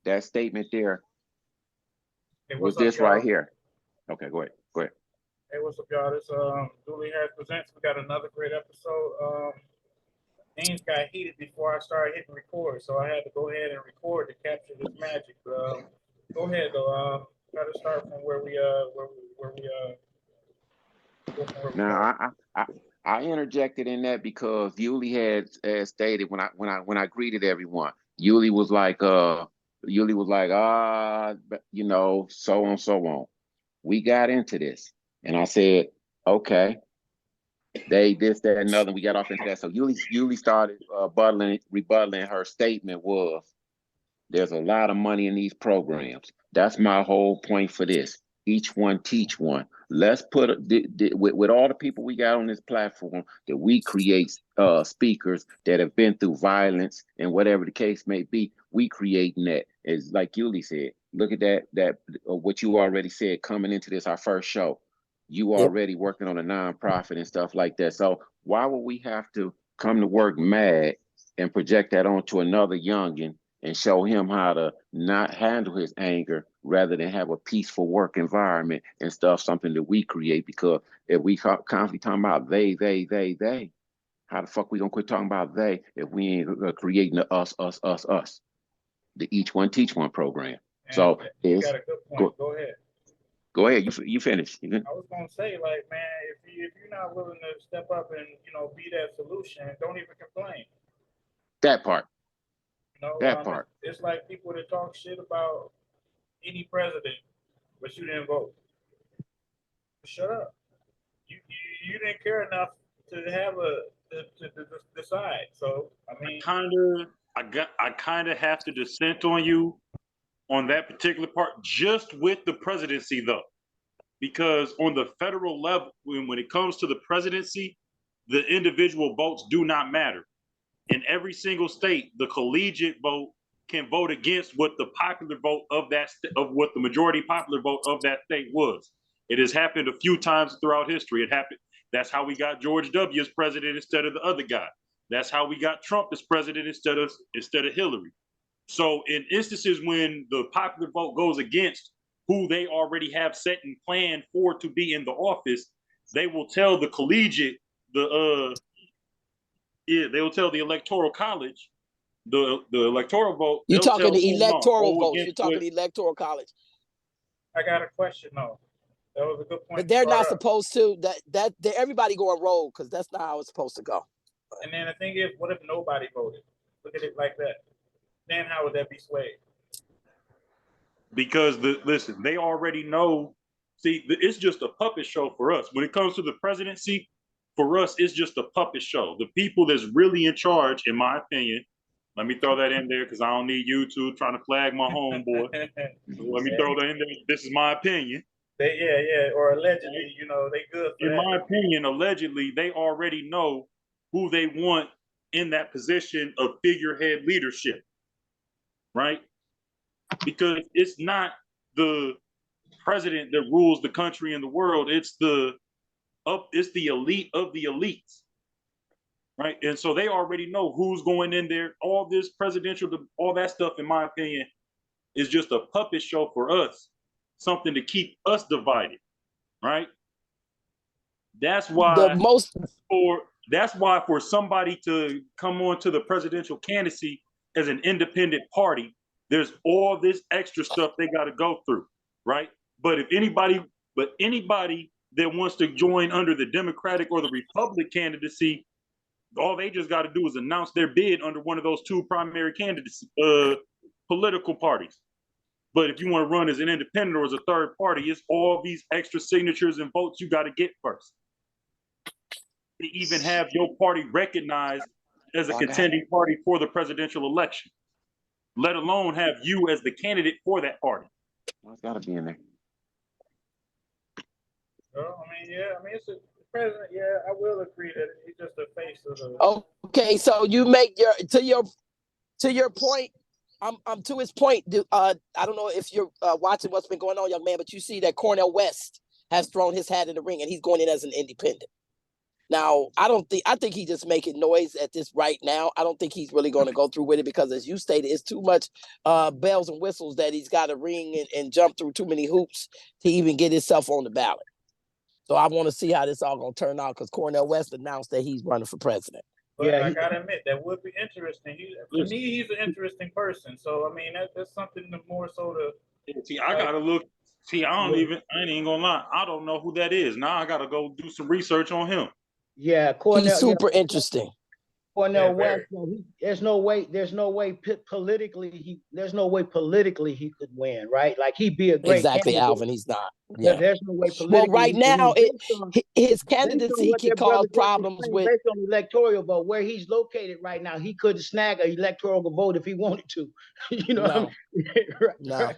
that statement there Hey, was what's up, this right y'all? here. Okay, go ahead. Go ahead. Hey, what's up, y'all? This Dooley Harris presents. We got another great episode. Things got heated before I started hitting record, so I had to go ahead and record to capture this magic. Go ahead though. Try to start from where we go from where we started. Now I interjected in that because Yuli had stated when I greeted everyone, Yuli was like so on so on. We got into this, and I said, okay, they this that and another. We got off into that. So Yuli started rebutting. Her statement was, there's a lot of money in these programs. That's my whole point for this. Each one teach one. Let's put with all the people we got on this platform that we create speakers that have been through violence and whatever the case may be. We creating that. It's like Yuli said. Look at that what you already said coming into this our first show. You Yep. already working on a nonprofit and stuff like that. So why would we have to come to work mad and project that onto another youngin and show him how to not handle his anger rather than have a peaceful work environment and stuff, something that we create? Because if we constantly talking about they, how the fuck we gonna quit talking about they if we ain't creating the us, the each one teach one program? And So you it's got a good point. Go ahead. go ahead, you finish. I was gonna say, like, man, if you're not willing to step up and be that solution, don't even complain. That part, that It's, part. it's like people that talk shit about any president, but you didn't vote. Shut up. You didn't care enough to have to decide. So I mean, I kind of have to dissent on you on that particular part, just with the presidency though, because on the federal level, when it comes to the presidency, the individual votes do not matter. In every single state, the collegiate vote can vote against what the popular vote of what the majority popular vote of that state was. It has happened a few times throughout history. It happened. That's how we got George W. as president instead of the other guy. That's how we got Trump as president instead of Hillary. So in instances when the popular vote goes against who they already have set and planned for to be in the office, they will tell the collegiate, they will tell the electoral college, the electoral vote. You're They'll talking tell the them no, electoral go votes. You're against talking what. the electoral college. I got a question though. That was a good point. But they're not up. supposed to. That everybody go and roll because that's not how it's supposed to go. And then the thing is, what if nobody voted? Look at it like that. Then how would that be swayed? Because listen, they already know. See, it's just a puppet show for us. When it comes to the presidency, for us, it's just a puppet show. The people that's really in charge, in my opinion, let me throw that in there because I don't need YouTube trying to flag my homeboy. So let me throw that in there. This is my opinion. Yeah, or allegedly, they good for in that. my opinion, allegedly, they already know who they want in that position of figurehead leadership, right? Because it's not the president that rules the country and the world. It's the elite of the elites, right? And so they already know who's going in there. All this presidential, all that stuff, in my opinion, is just a puppet show for us, something to keep us divided, right? That's why for somebody to come on to the presidential candidacy as an independent party, there's all this extra stuff they got to go through, right? But anybody that wants to join under the Democratic or the Republican candidacy, all they just got to do is announce their bid under one of those two primary candidates, political parties. But if you want to run as an independent or as a third party, it's all these extra signatures and votes you got to get first to even have your party recognized as a contending party for the presidential election, let alone have you as the candidate for that party. It's got to be in there. Well, it's the president. Yeah, I will agree that he's just the face of the. Okay, so you make to your point. I'm to his point. I don't know if you're watching what's been going on, young man, but you see that Cornel West has thrown his hat in the ring and he's going in as an independent. Now, I think he's just making noise at this right now. I don't think he's really going to go through with it because, as you stated, it's too much bells and whistles that he's got to ring and jump through too many hoops to even get himself on the ballot. So I want to see how this all going to turn out because Cornel West announced that he's running for president. But I gotta admit, that would be interesting. To me, he's an interesting person. So I mean, that's something more so to. See, I gotta look. See, I ain't even gonna lie. I don't know who that is. Now I gotta go do some research on him. Yeah, Cornel. He's super interesting. Cornel West. There's no way politically he could win, right? Like he'd be a great candidate. Alvin. He's not. Yeah. There's no way politically. Well, right now, his candidacy can cause problems with based on electoral vote. Where he's located right now, he could snag an electoral vote if he wanted to. You know, no. Right. No.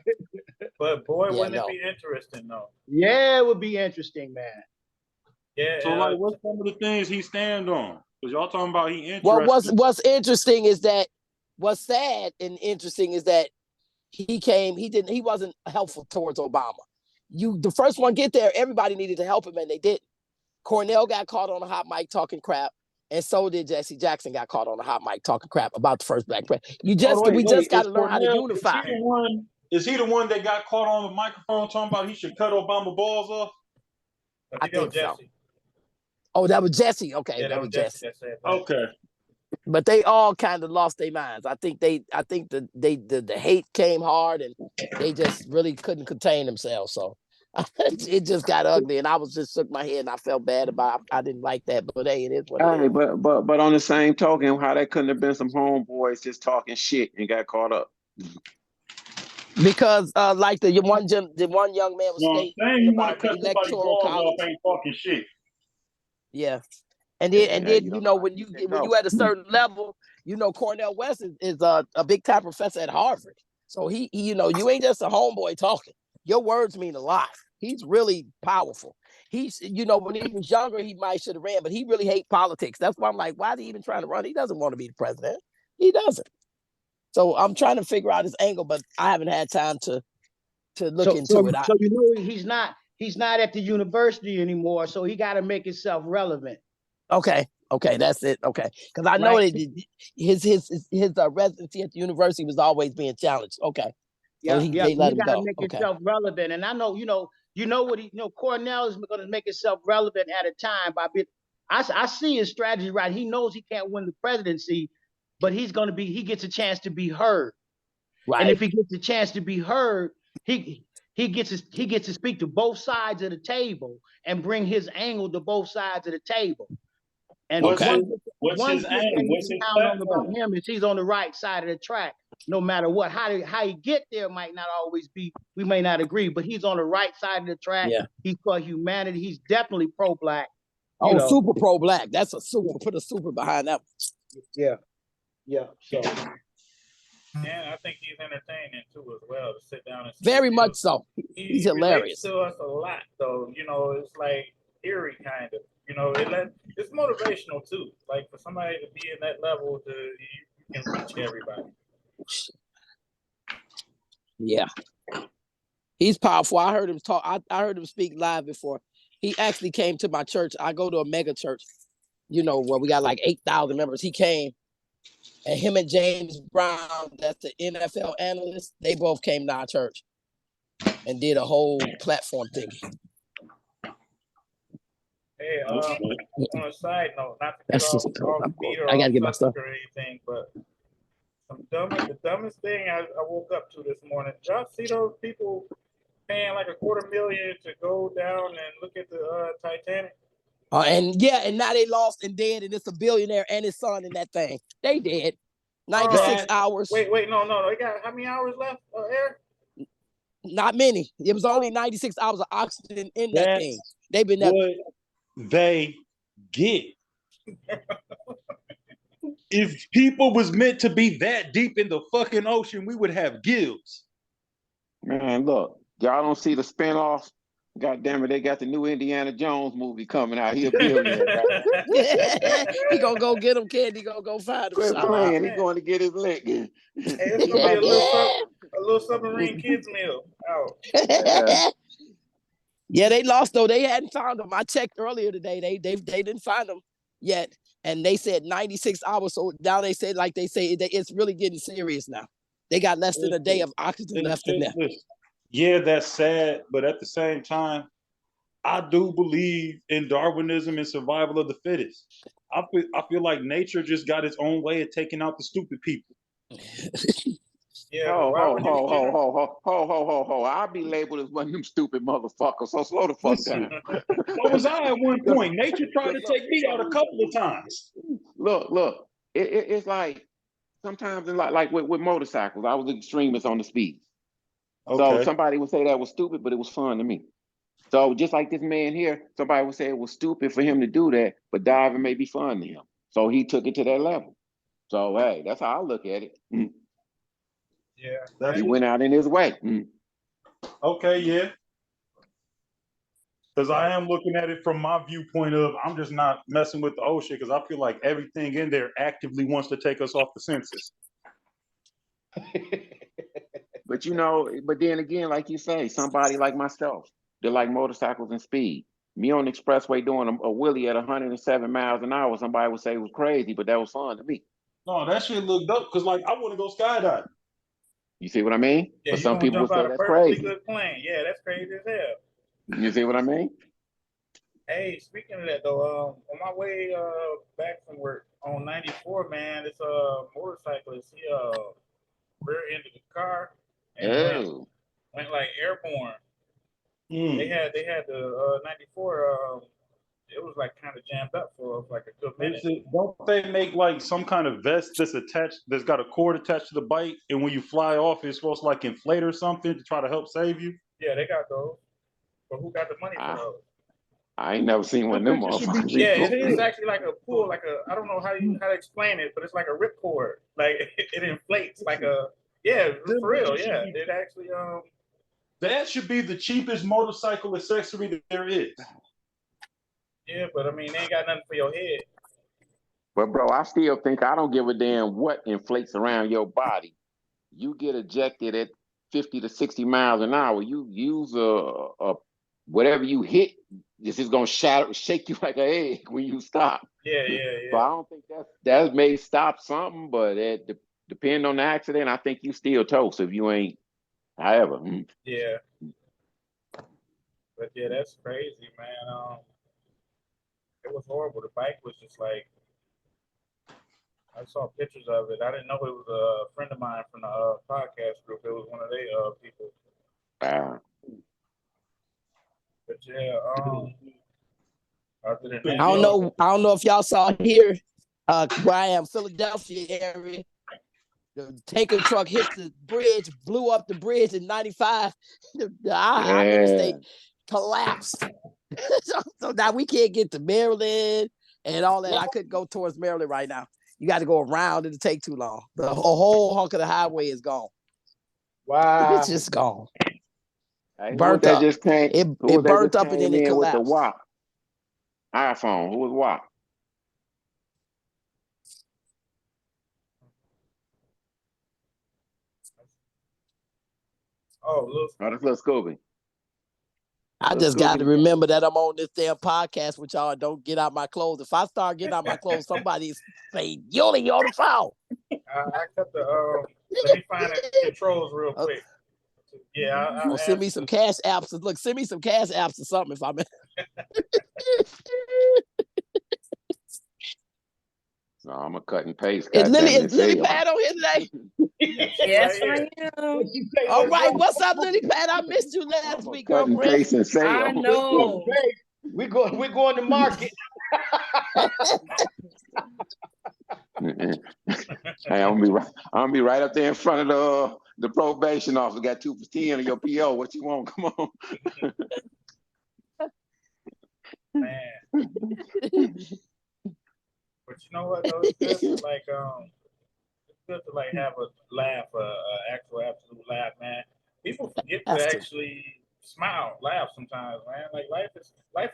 But boy, wouldn't it be interesting though? Yeah, it would be interesting, man. Yeah. So like, what's some of the things he stand on? Because y'all talking about he interesting. Well, what's interesting is that what's sad and interesting is that he wasn't helpful towards Obama. The first one get there, everybody needed to help him and they didn't. Cornel got caught on a hot mic talking crap, and so did Jesse Jackson got caught on a hot mic talking crap about the first black president. We just got to learn how to unify. Is he the one that got caught on the microphone talking about he should cut Obama balls off? I think so. Oh, that was Jesse. Okay, yeah, that was Jesse. Okay. But they all kind of lost their minds. I think the hate came hard and they just really couldn't contain themselves. So it just got ugly, and I was just shook my head and I felt bad about it. I didn't like that, but hey, it is what it is. But on the same token, how that couldn't have been some homeboys just talking shit and got caught up. Because like the one young man was saying about electoral college ain't talking shit. Yeah. And then when you at a certain level, Cornel West is a big time professor at Harvard. So he you ain't just a homeboy talking. Your words mean a lot. He's really powerful. He's when he was younger, he might should have ran, but he really hate politics. That's why I'm like, why is he even trying to run? He doesn't want to be the president. He doesn't. So I'm trying to figure out his angle, but I haven't had time to look into it. So he's not at the university anymore, so he got to make himself relevant. Okay, that's it. Okay, because I know that his residency at the university was always being challenged. Okay, yeah, so they let him go. Make himself relevant, and I know Cornell is going to make himself relevant at a time by being. I see his strategy right. He knows he can't win the presidency, but he gets a chance to be heard. Right, and if he gets a chance to be heard, he gets to speak to both sides of the table and bring his angle to both sides of the table. And what's his about him is he's on the right side of the track, no matter what. How he get there might not always be. We may not agree, but he's on the right side of the track. Yeah. He's for humanity. He's definitely pro-black. Super pro-black. That's a super. Put a super behind that. Yeah. So. Yeah, I think he's entertaining too as well to sit down and. Very much so. He's hilarious. To us a lot, though. It's like eerie kind of. It's motivational too. Like for somebody to be in that level, you can reach everybody. Yeah, he's powerful. I heard him talk. I heard him speak live before. He actually came to my church. I go to a mega church, where we got like 8,000 members. He came, and him and James Brown, that's the NFL analyst, they both came to our church and did a whole platform thing. Hey, on a side note, not to get off beat or I gotta get my stuff or anything, but the dumbest thing I woke up to this morning. Did y'all see those people paying like $250,000 to go down and look at the Titanic? And now they lost and dead, and it's a billionaire and his son in that thing. They dead. 96 hours. Wait, no. They got how many hours left, Eric? Not many. It was only 96 hours of oxygen in that thing. They've been there. They get. If people was meant to be that deep in the fucking ocean, we would have gills. Man, look, y'all don't see the spinoff. God damn it, they got the new Indiana Jones movie coming out. He a billionaire. He gonna go get him, kid. He gonna go find him. Quit playing. He going to get his lick. Hey, it's gonna be a little submarine kids meal out. Yeah. Yeah, they lost though. They hadn't found them. I checked earlier today. They didn't find them yet, and they said 96 hours. So now they say it's really getting serious now. They got less than a day of oxygen left in there. Yeah, that's sad, but at the same time, I do believe in Darwinism and survival of the fittest. I feel like nature just got its own way of taking out the stupid people. Yeah, Ho, why ho, would ho, you? ho, ho, ho, ho, ho, ho, ho. I'll be labeled as one of them stupid motherfuckers, so slow the fuck Listen, down. so was I at one point. Nature tried to take me out a couple of times. Look. It's like sometimes in like with motorcycles, I was an extremist on the speeds. So Okay. somebody would say that was stupid, but it was fun to me. So just like this man here, somebody would say it was stupid for him to do that, but diving may be fun to him. So he took it to that level. So hey, that's how I look at it. Yeah, He went out in his way. Okay, yeah. Because I am looking at it from my viewpoint of I'm just not messing with the ocean because I feel like everything in there actively wants to take us off the census. But but then again, like you say, somebody like myself, they like motorcycles and speed. Me on the expressway doing a wheelie at 107 miles an hour, somebody would say it was crazy, but that was fun to me. No, that shit looked dope because like I want to go skydiving. You see what I mean? yeah, But you're some gonna people would jump say out a that's perfectly crazy. good plane. Yeah, that's crazy as hell. You see what I mean? Hey, speaking of that though, on my way back from work on 94, man, this motorcyclist, he rear-ended the car and Oh. went like airborne. Mm. They had the 94. It was like kind of jammed up for like a good minute. Don't they make like some kind of vest that's attached, that's got a cord attached to the bike, and when you fly off, it's supposed to like inflate or something to try to help save you? Yeah, they got those, but who got the money for those? I ain't never seen one of them motherfuckers. Yeah, it's actually like a pull, like a I don't know how to explain it, but it's like a ripcord. Like it inflates like a for real. Yeah, it actually That should be the cheapest motorcycle accessory that there is. Yeah, but I mean, they ain't got nothing for your head. But bro, I still think I don't give a damn what inflates around your body. You get ejected at 50 to 60 miles an hour. You use a whatever you hit, this is gonna shake you like an egg when you stop. Yeah. So I don't think that may stop something, but depending on the accident, I think you still toast if you ain't. However. Yeah. But yeah, that's crazy, man. It was horrible. The bike was just like, I saw pictures of it. I didn't know it was a friend of mine from the podcast group. It was one of their people. Wow. But yeah, other than that, I don't know if y'all saw here, where I am, Philadelphia area. The tanker truck hit the bridge, blew up the bridge in 95. The interstate collapsed. So now we can't get to Maryland and all that. I couldn't go towards Maryland right now. You got to go around. It'll take too long. The whole hunk of the highway is gone. Wow. It's just gone. Hey, Burnt up. It burnt up and then it collapsed. With the WAP iPhone. Who was WAP? look. That's Little Scooby. I just got to remember that I'm on this damn podcast with y'all. Don't get out my clothes. If I start getting out my clothes, somebody say, Yuli, you're on the phone. I got the let me find the controls real quick. Yeah, send me some cash apps. Look, send me some cash apps or something if I'm in. No, I'm gonna cut and paste. Is Lily Pad on here today? Yes, I am. All right, what's up, Lily Pad? I missed you last week, girlfriend. I know. We're going to market. Hey, I'm gonna be right up there in front of the probation officer. Got 2 for 10 of your PO. What you want? Come on. Man. But you know what though? It's good to have a laugh, actual absolute laugh, man. People forget to actually smile, laugh sometimes, man. Like life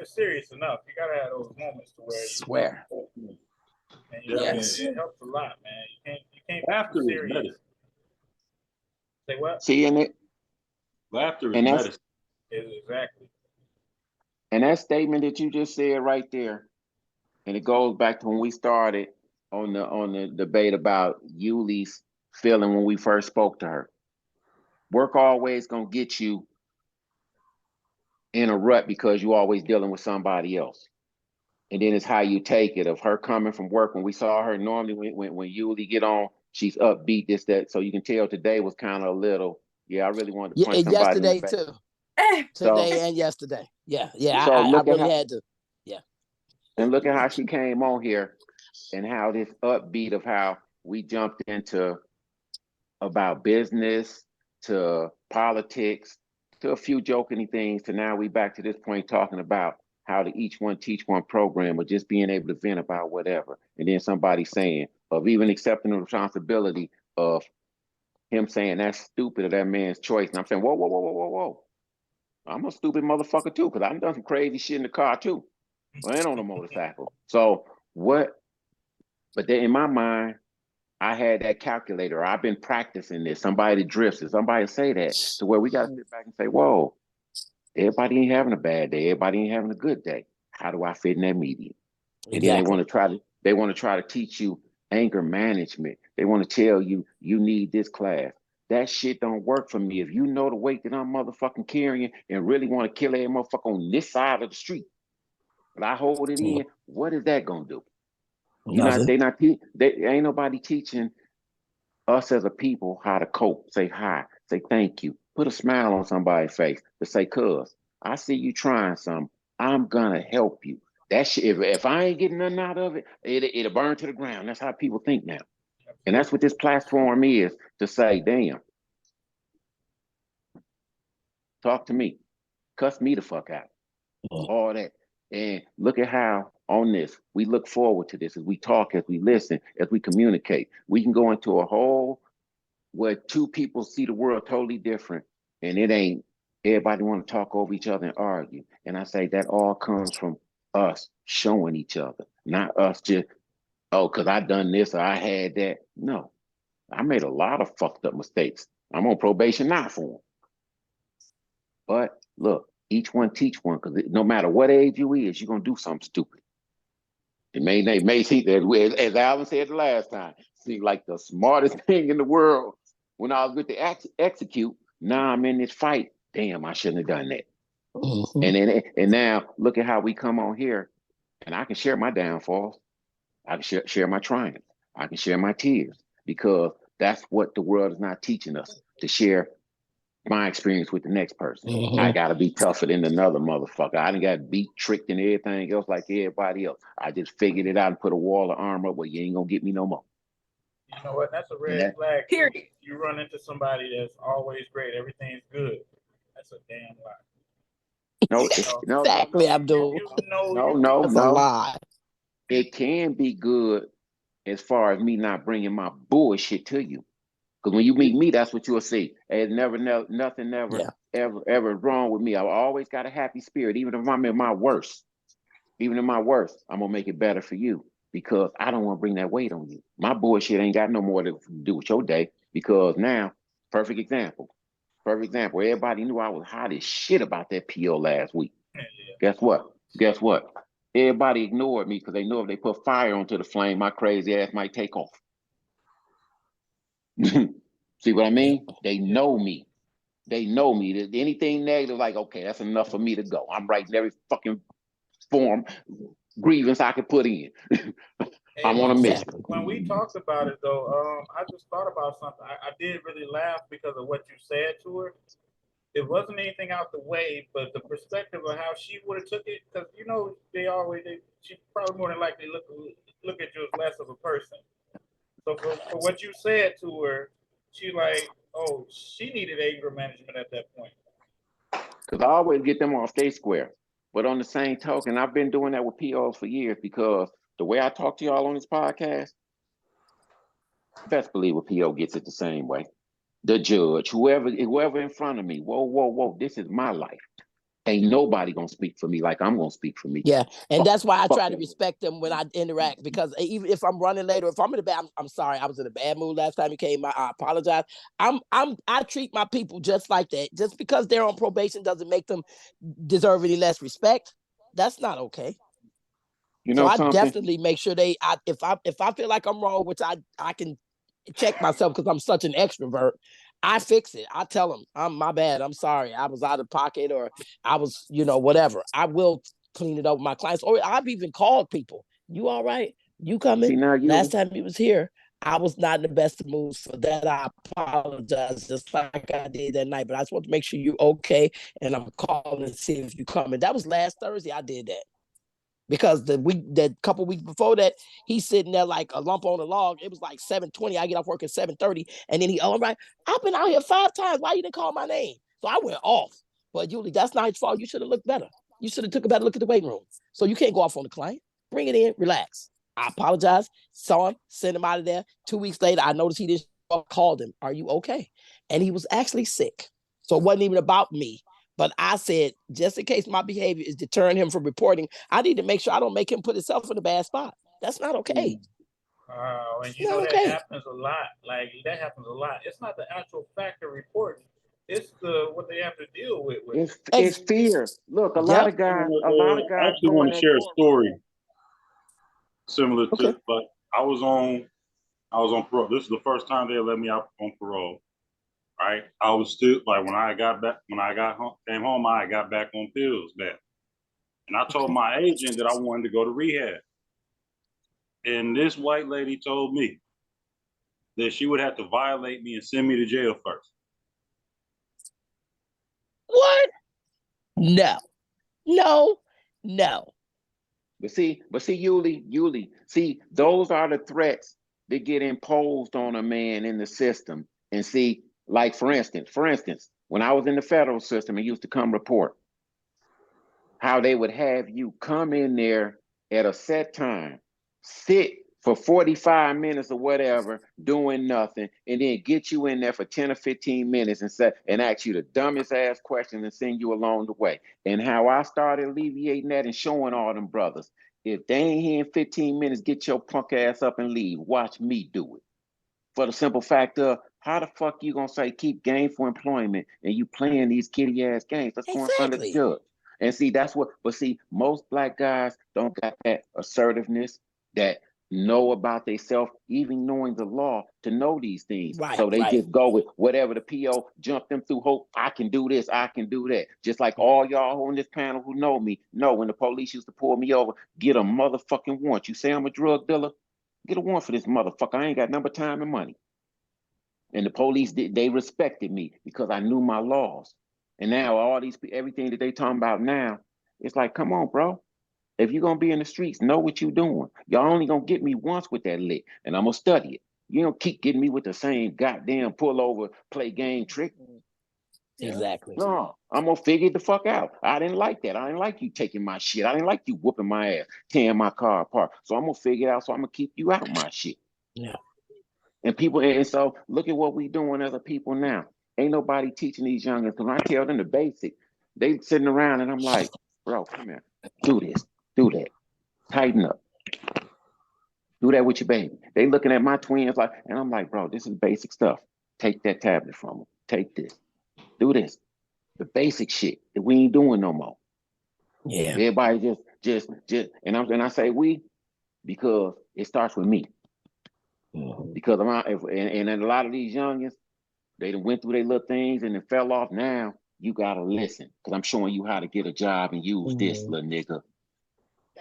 is serious enough. You gotta have those moments to where you swear. And it helps a lot, man. You can't Laughter be is serious. medicine. Say what? Seeing it. Laughter is medicine. Exactly. And that statement that you just said right there, and it goes back to when we started on the debate about Yuli's feeling when we first spoke to her. Work always gonna get you in a rut because you always dealing with somebody else. And then it's how you take it of her coming from work. When we saw her normally when Yuli get on, she's upbeat, this, that. So you can tell today was kind of a little, I really wanted to punch somebody in the face. Yesterday too. Today and yesterday. Yeah. So I really had to. Yeah. And look at how she came on here and how this upbeat of how we jumped into about business to politics to a few jokingly things to now we back to this point talking about how the each one teach one program or just being able to vent about whatever. And then somebody saying of even accepting the responsibility of him saying that's stupid of that man's choice. And I'm saying, whoa, whoa, whoa, whoa, whoa, whoa. I'm a stupid motherfucker too, because I've done some crazy shit in the car too. And on a motorcycle. So what? But then in my mind, I had that calculator. I've been practicing this. Somebody drifts it. Somebody say that to where we got to sit back and say, whoa, everybody ain't having a bad day. Everybody ain't having a good day. How do I fit in that medium? And then they want to try to teach you anger management. They want to tell you, you need this class. That shit don't work for me. If you know the weight that I'm motherfucking carrying and really want to kill a motherfucker on this side of the street, but I hold it in, what is that gonna do? They ain't nobody teaching us as a people how to cope. Say hi, say thank you, put a smile on somebody's face to say, cuz I see you trying something. I'm gonna help you. That shit, if I ain't getting nothing out of it, it'll burn to the ground. That's how people think now. And that's what this platform is, to say, damn, talk to me, cuss me the fuck out, all that. And look at how on this, we look forward to this as we talk, as we listen, as we communicate. We can go into a whole where two people see the world totally different, and it ain't everybody want to talk over each other and argue. And I say that all comes from us showing each other, not us just, oh, because I done this or I had that. No, I made a lot of fucked up mistakes. I'm on probation now for them. But look, each one teach one, because no matter what age you is, you're gonna do something stupid. It may seem that, as Alan said the last time, seem like the smartest thing in the world when I was good to execute. Now I'm in this fight. Damn, I shouldn't have done that. And now look at how we come on here, and I can share my downfalls. I can share my triumphs. I can share my tears, because that's what the world is not teaching us, to share my experience with the next person. I gotta be tougher than another motherfucker. I done got beat, tricked, and everything else like everybody else. I just figured it out and put a wall of armor where you ain't gonna get me no more. You know what? That's a red flag. Period. You run into somebody that's always great, everything's good. That's a damn lie. No, Exactly, Abdul. No. That's a lie. It can be good as far as me not bringing my bullshit to you. Because when you meet me, that's what you'll see. Nothing ever wrong with me. I've always got a happy spirit, even if I'm in my worst. Even in my worst, I'm gonna make it better for you, because I don't want to bring that weight on you. My bullshit ain't got no more to do with your day, because now, perfect example. Everybody knew I was hot as shit about that PO last week. Guess what? Everybody ignored me because they knew if they put fire onto the flame, my crazy ass might take off. See what I mean? They know me. Anything negative, like, okay, that's enough for me to go. I'm writing every fucking form grievance I could put in. I'm on a mission. When we talked about it, though, I just thought about something. I did really laugh because of what you said to her. It wasn't anything out the way, but the perspective of how she would have took it, because she probably more than likely look at you as less of a person. So for what you said to her, she like, oh, she needed anger management at that point. Because I always get them on state square. But on the same token, I've been doing that with POs for years, because the way I talk to y'all on this podcast, best believe a PO gets it the same way. The judge, whoever in front of me, whoa, this is my life. Ain't nobody gonna speak for me like I'm gonna speak for me. Yeah, and that's why I try to respect them when I interact, because even if I'm running late or if I'm in a bad, I'm sorry, I was in a bad mood last time you came. I apologize. I treat my people just like that. Just because they're on probation doesn't make them deserve any less respect. That's not okay. You So know I something? definitely make sure if I feel like I'm wrong, which I can check myself because I'm such an extrovert, I fix it. I tell them, my bad. I'm sorry. I was out of pocket, or I was, whatever. I will clean it up with my clients. Or I've even called people. You all right? You coming? See, now Last time you was here, I was not in the best mood for that. I apologize, just like I did that night. But I just want to make sure you okay. And I'm calling to see if you coming. That was last Thursday. I did that. Because that couple weeks before that, he's sitting there like a lump on a log. It was like 7:20. I get off work at 7:30. And then all right, I've been out here 5 times. Why you didn't call my name? So I went off. But Julie, that's not his fault. You should have looked better. You should have took a better look at the weight room. So you can't go off on the client. Bring it in, relax. I apologize. Saw him, sent him out of there. 2 weeks later, I noticed he didn't called him. Are you okay? And he was actually sick. So it wasn't even about me. But I said, just in case my behavior is deterring him from reporting, I need to make sure I don't make him put himself in a bad spot. That's not okay. And you know that happens a lot. Like that happens a lot. It's not the actual fact of reporting. It's what they have to deal with. It's fear. Look, a lot of guys I actually go in want to that share a courtroom. story similar to, but I was on parole. This is the first time they let me out on parole. Right, I was still like when I came home, I got back on pills back, and I told my agent that I wanted to go to rehab, and this white lady told me that she would have to violate me and send me to jail first. What? No. But see, Yuli, see, those are the threats that get imposed on a man in the system. And see, like for instance, when I was in the federal system and used to come report, how they would have you come in there at a set time, sit for 45 minutes or whatever, doing nothing, and then get you in there for 10 or 15 minutes and ask you the dumbest ass questions and send you along the way. And how I started alleviating that and showing all them brothers, if they ain't here in 15 minutes, get your punk ass up and leave. Watch me do it. For the simple fact of, how the fuck you gonna say keep gainful employment and you playing these kitty ass games? Let's go in front of the judge. And see, but see, most black guys don't got that assertiveness, that know about themselves, even knowing the law to know these things. So they just go with whatever the PO jump them through, hope I can do this, I can do that. Just like all y'all on this panel who know me, know when the police used to pull me over, get a motherfucking warrant. You say I'm a drug dealer? Get a warrant for this motherfucker. I ain't got number, time, and money. And the police, they respected me because I knew my laws. And now everything that they talking about now, it's like, come on, bro. If you're going to be in the streets, know what you're doing. Y'all only going to get me once with that lick, and I'm going to study it. You don't keep getting me with the same goddamn pullover, play game trick. Exactly. No, I'm going to figure the fuck out. I didn't like that. I didn't like you taking my shit. I didn't like you whooping my ass, tearing my car apart. So I'm going to figure it out. So I'm going to keep you out my shit. Yeah. And so look at what we doing as a people now. Ain't nobody teaching these youngins. When I tell them the basic, they sitting around and I'm like, bro, come here. Do this. Do that. Tighten up. Do that with your baby. They looking at my twins like, and I'm like, bro, this is basic stuff. Take that tablet from them. Take this. Do this. The basic shit that we ain't doing no more. Yeah. Everybody just, and I say we because it starts with me. Because and a lot of these youngins, they done went through their little things and then fell off. Now you gotta listen, because I'm showing you how to get a job and use this, little nigga.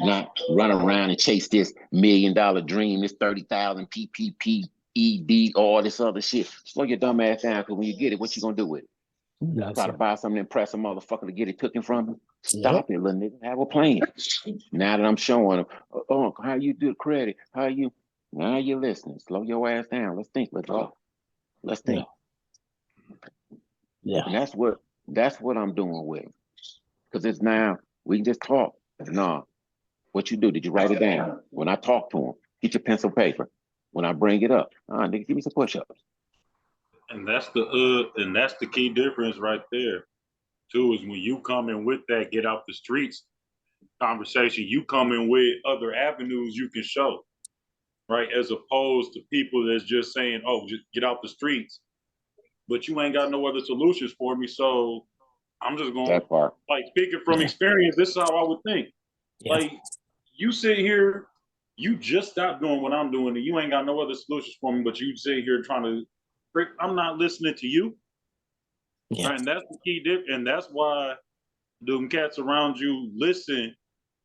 Not run around and chase this $1 million dream, this 30,000 PPP, ED, all this other shit. Slow your dumb ass down, because when you get it, what you gonna do with it? Try to buy something to impress a motherfucker to get it cooking from him? Stop it, little nigga. Have a plan. Now that I'm showing them, oh, how you do credit? How you? Now you're listening. Slow your ass down. Let's think. Let's go. Let's think. Yeah. And that's what I'm doing with it. Because it's now, we can just talk. No. What you do? Did you write it down? When I talk to them, get your pencil paper. When I bring it up, nigga, give me some push-ups. And that's the key difference right there, too, is when you come in with that get out the streets conversation, you come in with other avenues you can show, right? As opposed to people that's just saying, oh, just get out the streets, but you ain't got no other solutions for me. So I'm just going, like, speaking from experience, this is how I would think. Yeah. Like, you sit here, you just stopped doing what I'm doing, and you ain't got no other solutions for me, but you sit here trying to, I'm not listening to you. Yeah. Right? And that's the key difference. And that's why them cats around you listen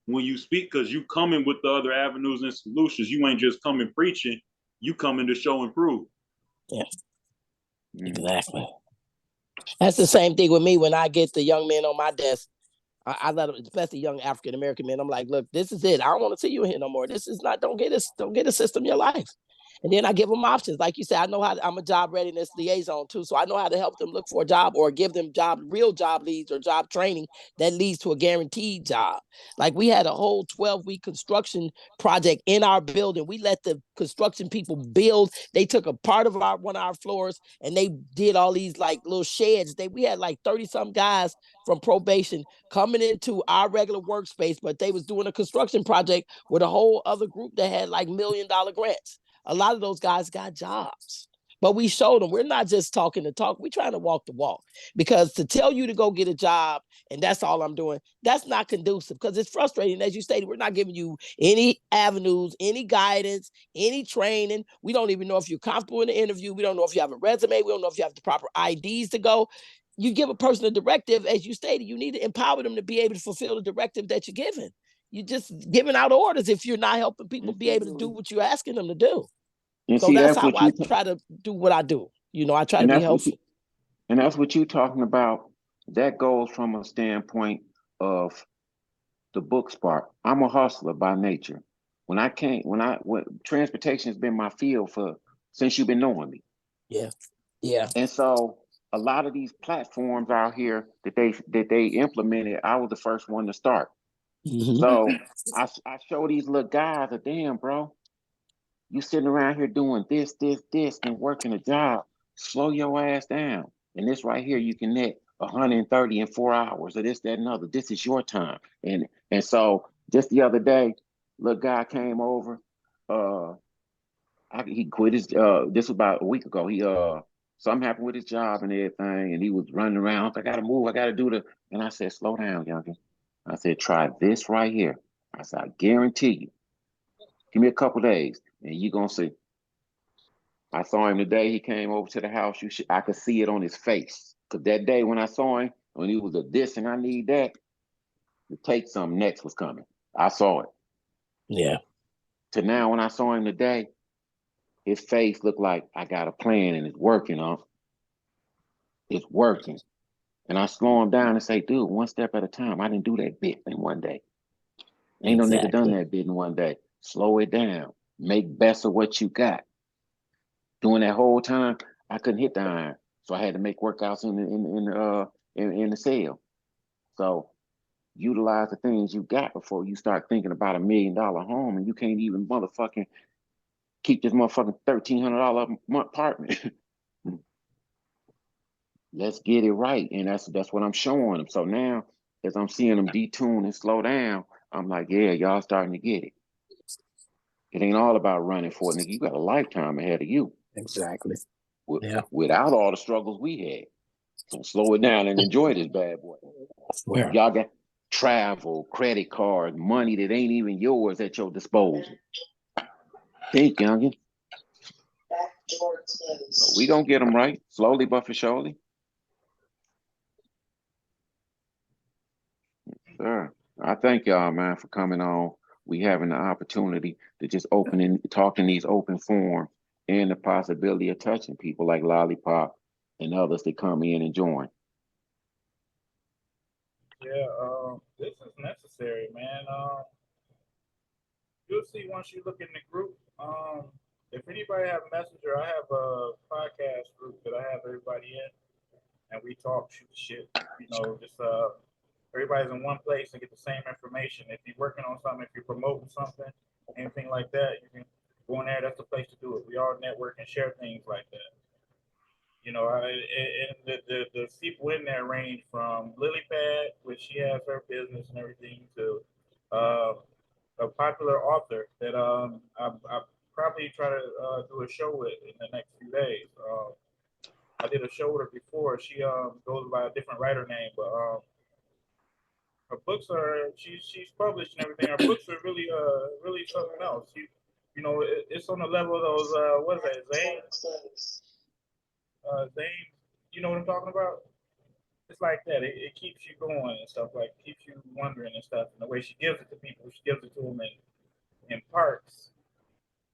when you speak, because you coming with the other avenues and solutions. You ain't just coming preaching, you coming to show and prove. Yeah. Exactly. That's the same thing with me when I get the young men on my desk. I let them, especially young African American men. I'm like, look, this is it. I don't want to see you in here no more. This is not. Don't get a system in your life. And then I give them options. Like you said, I know how I'm a job readiness liaison too. So I know how to help them look for a job or give them real job leads or job training that leads to a guaranteed job. Like we had a whole 12-week construction project in our building. We let the construction people build. They took a part of one of our floors and they did all these like little sheds. We had like 30-some guys from probation coming into our regular workspace, but they was doing a construction project with a whole other group that had like $1 million grants. A lot of those guys got jobs, but we showed them we're not just talking the talk. We're trying to walk the walk, because to tell you to go get a job and that's all I'm doing, that's not conducive, because it's frustrating. As you stated, we're not giving you any avenues, any guidance, any training. We don't even know if you're comfortable in the interview. We don't know if you have a resume. We don't know if you have the proper IDs to go. You give a person a directive, as you stated, you need to empower them to be able to fulfill the directive that you're giving. You're just giving out orders if you're not helping people be able to do what you're asking them to do. And so see, that's that's how what I try to do what I do. I try to be helpful. And that's what you're talking about. That goes from a standpoint of the book spark. I'm a hustler by nature. When transportation has been my field since you've been knowing me. Yeah. Yeah. And so a lot of these platforms out here that they implemented, I was the first one to start. Mm-hmm. So I show these little guys that, damn, bro, you sitting around here doing this, and working a job. Slow your ass down. And this right here, you can net 130 in 4 hours, or this, that, and other. This is your time. And so just the other day, little guy came over. He quit his. This was about a week ago. Something happened with his job and everything, and he was running around. I gotta move. I gotta do the. And I said, slow down, youngin. I said, try this right here. I said, I guarantee you. Give me a couple days, and you gonna see. I saw him the day he came over to the house. I could see it on his face. Cause that day when I saw him, when he was a this and I need that, the take something next was coming. I saw it. Yeah. To now, when I saw him today, his face looked like I got a plan and it's working, huh? It's working. And I slow him down and say, dude, one step at a time. I didn't do that bit in one day. Ain't no nigga done that bit in one day. Slow it down. Make best of what you got. During that whole time, I couldn't hit the iron, so I had to make workouts in the cell. So utilize the things you got before you start thinking about $1 million home, and you can't even motherfucking keep this motherfucking $1,300 a month apartment. Let's get it right, and that's what I'm showing them. So now, as I'm seeing them detune and slow down, I'm like, yeah, y'all starting to get it. It ain't all about running for it, nigga. You got a lifetime ahead of you. Exactly. Without all the struggles we had. So slow it down and enjoy this bad boy. Y'all got travel, credit cards, money that ain't even yours at your disposal. Think, youngin. So we gonna get them right, slowly but for surely. Sure. I thank y'all, man, for coming on. We having the opportunity to just talk in these open forums, and the possibility of touching people like Lollipop and others that come in and join. Yeah, this is necessary, man. You'll see once you look in the group. If anybody have a messenger, I have a podcast group that I have everybody in, and we talk, shoot shit. Just everybody's in one place and get the same information. If you're working on something, if you're promoting something, anything like that, you can go in there. That's the place to do it. We all network and share things like that. And the people in there range from Lily Pad, which she has her business and everything, to a popular author that I probably try to do a show with in the next few days. I did a show with her before. She goes by a different writer name, but Her books are she's published and everything. Her books are really something else. It's on the level of those what is that Zane, you know what I'm talking about? It's like that. It keeps you going and stuff, like keeps you wondering and stuff. And the way she gives it to people, she gives it to them in parts.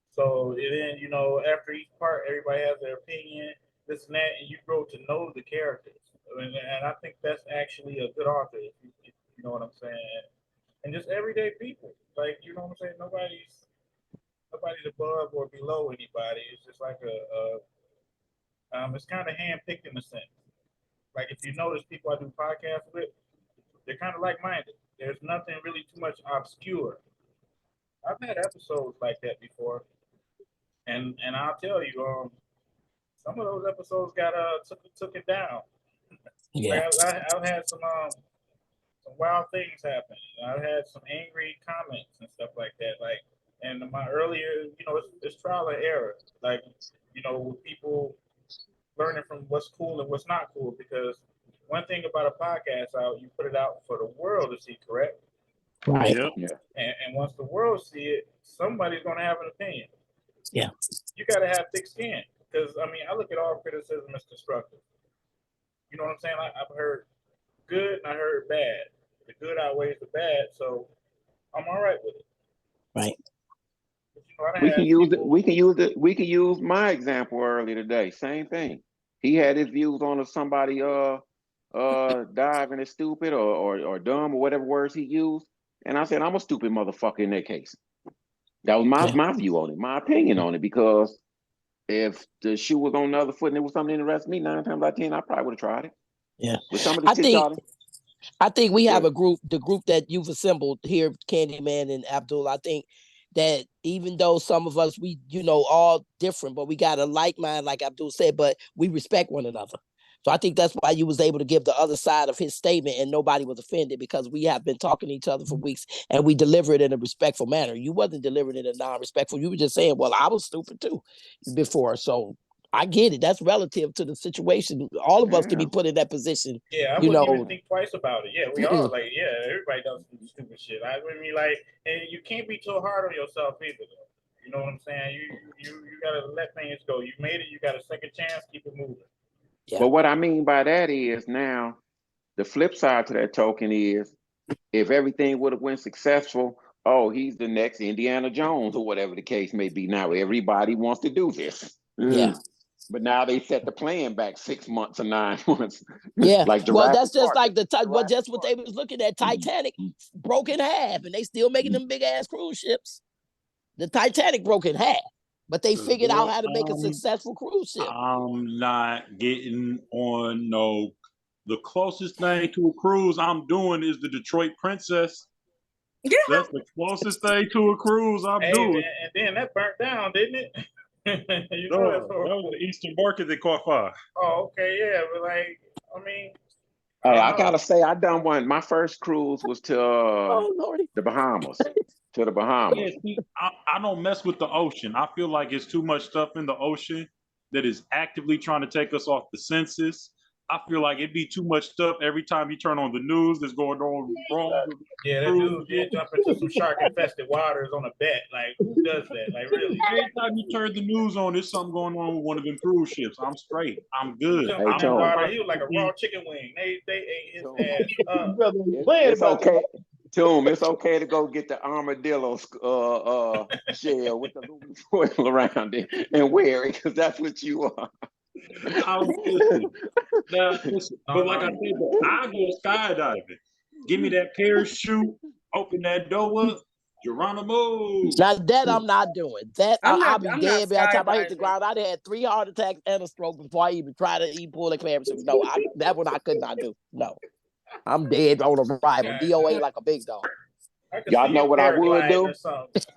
So then, after each part, everybody has their opinion, this and that, and you grow to know the characters. And I think that's actually a good author, if you know what I'm saying. And just everyday people, like, you know what I'm saying. Nobody's above or below anybody. It's just like it's kind of handpicked in a sense. Like if you notice people I do podcasts with, they're kind of like-minded. There's nothing really too much obscure. I've had episodes like that before, and I'll tell you, some of those episodes got took it down. Yeah. Like I've had some wild things happen. I've had some angry comments and stuff like that. Like, and my earlier, it's trial and error. Like, with people learning from what's cool and what's not cool. Because one thing about a podcast out, you put it out for the world to see, correct? Right. Yep. Yeah. And once the world see it, somebody's gonna have an opinion. Yeah. You gotta have thick skin. Because I look at all criticism as constructive. You know what I'm saying? I've heard good and I heard bad. The good outweighs the bad, so I'm all right with it. Right. But, We can use my example earlier today. Same thing. He had his views on somebody diving is stupid or dumb or whatever words he used. And I said, I'm a stupid motherfucker in that case. That was my view on it, my opinion on it, because if the shoe was on the other foot and there was something interesting me, 9 times out of 10, I probably would have tried it. Yeah. With some of the shit, I think we have a group, the group that you've assembled here, Candyman and Abdul. I think that even though some of us, we, all different, but we got a like mind, like Abdul said, but we respect one another. So I think that's why you was able to give the other side of his statement and nobody was offended, because we have been talking to each other for weeks and we deliver it in a respectful manner. You wasn't delivering it in a non-respectful. You were just saying, well, I was stupid too before. So I get it. That's relative to the situation. All of us can be put in that position. Yeah, I wouldn't even think twice about it. Yeah, we are like, everybody does stupid shit. And you can't be too hard on yourself either, though. You know what I'm saying? You gotta let things go. You made it. You got a second chance. Keep it moving. Yeah. But what I mean by that is, now the flip side to that token is, if everything would have went successful, oh, he's the next Indiana Jones or whatever the case may be. Now everybody wants to do this. Yeah. But now they set the plan back 6 months or 9 months. Yeah. Like well, that's just Park. like just what they was looking at. Titanic broke in half, and they still making them big ass cruise ships. The Titanic broke in half, but they figured out how to make a successful cruise ship. I'm not getting on the closest thing to a cruise I'm doing is the Detroit Princess. Yeah. That's the closest thing to a cruise I'm doing. Man, and then that burnt down, didn't it? That was the Eastern Market that caught fire. Oh, okay, yeah, but hey, I gotta say, I done one. My first cruise was to the Bahamas. To the Bahamas. Yeah, see, I don't mess with the ocean. I feel like it's too much stuff in the ocean that is actively trying to take us off the senses. I feel like it'd be too much stuff every time you turn on the news that's going on wrong. Yeah, that dude did jump into some shark-infested waters on a bet. Like, who does that? Like, really? Every time you turn the news on, there's something going on with one of them cruise ships. I'm straight. I'm good. He was like a raw chicken wing. They ate his ass up. It's okay. Toom, it's okay to go get the armadillo shell with the aluminum foil around it and wear it, because that's what you are. Listen, but like I said, I go skydiving. Give me that parachute, open that door up, Geronimo. Now that I'm not doing. That I'll be dead by the time I hit the ground. I'd had 3 heart attacks and a stroke before I even tried to pull the parachute. No, that one I could not do. No. I'm dead on arrival. DOA like a big dog. Y'all know what I would do?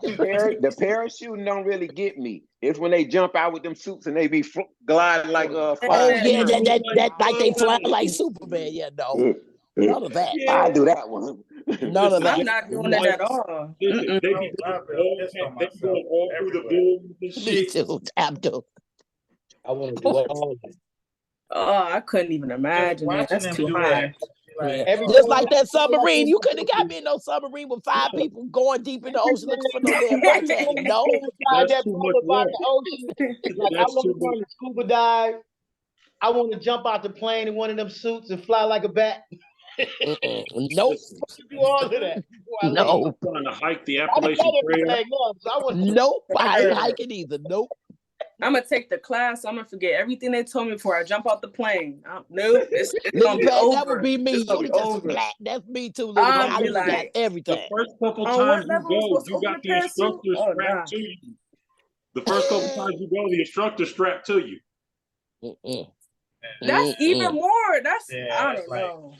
The parachute don't really get me. It's when they jump out with them suits and they be gliding like oh yeah, that like they fly like Superman. Yeah, no. None of that. Yeah. I do that one. None of that. I'm not doing that at all. They be going all through the buildings and shit. Me too, Abdul. I want to do all of that. Oh, I couldn't even imagine that. That's too high. Like, Just like that submarine. You couldn't have got me in no submarine with 5 people going deep in the ocean looking for no damn Titanic. No. That's too much water. Like, I That's want too to learn to scuba dive. I want to jump out the plane in one of them suits and fly like a bat. Nope. Listen, Do all of that. before I leave. No. I'm trying to hike the I done Appalachian done Trail. everything else. I want Nope. I ain't hiking either. Nope. I'm gonna take the class. I'm gonna forget everything they told me before I jump off the plane. Nope, it's Lily gonna be Pad, over. that would be me. It's gonna You be just over. flat. That's me too, Lily Pad. I'll I be just got like, The everything. first couple on times what you level am I go, supposed to you open got the the parachute? instructor Oh, strapped nah. to you. The first couple times you go, the instructor strapped to you. That's even more. That's Yeah, I that's don't like- know.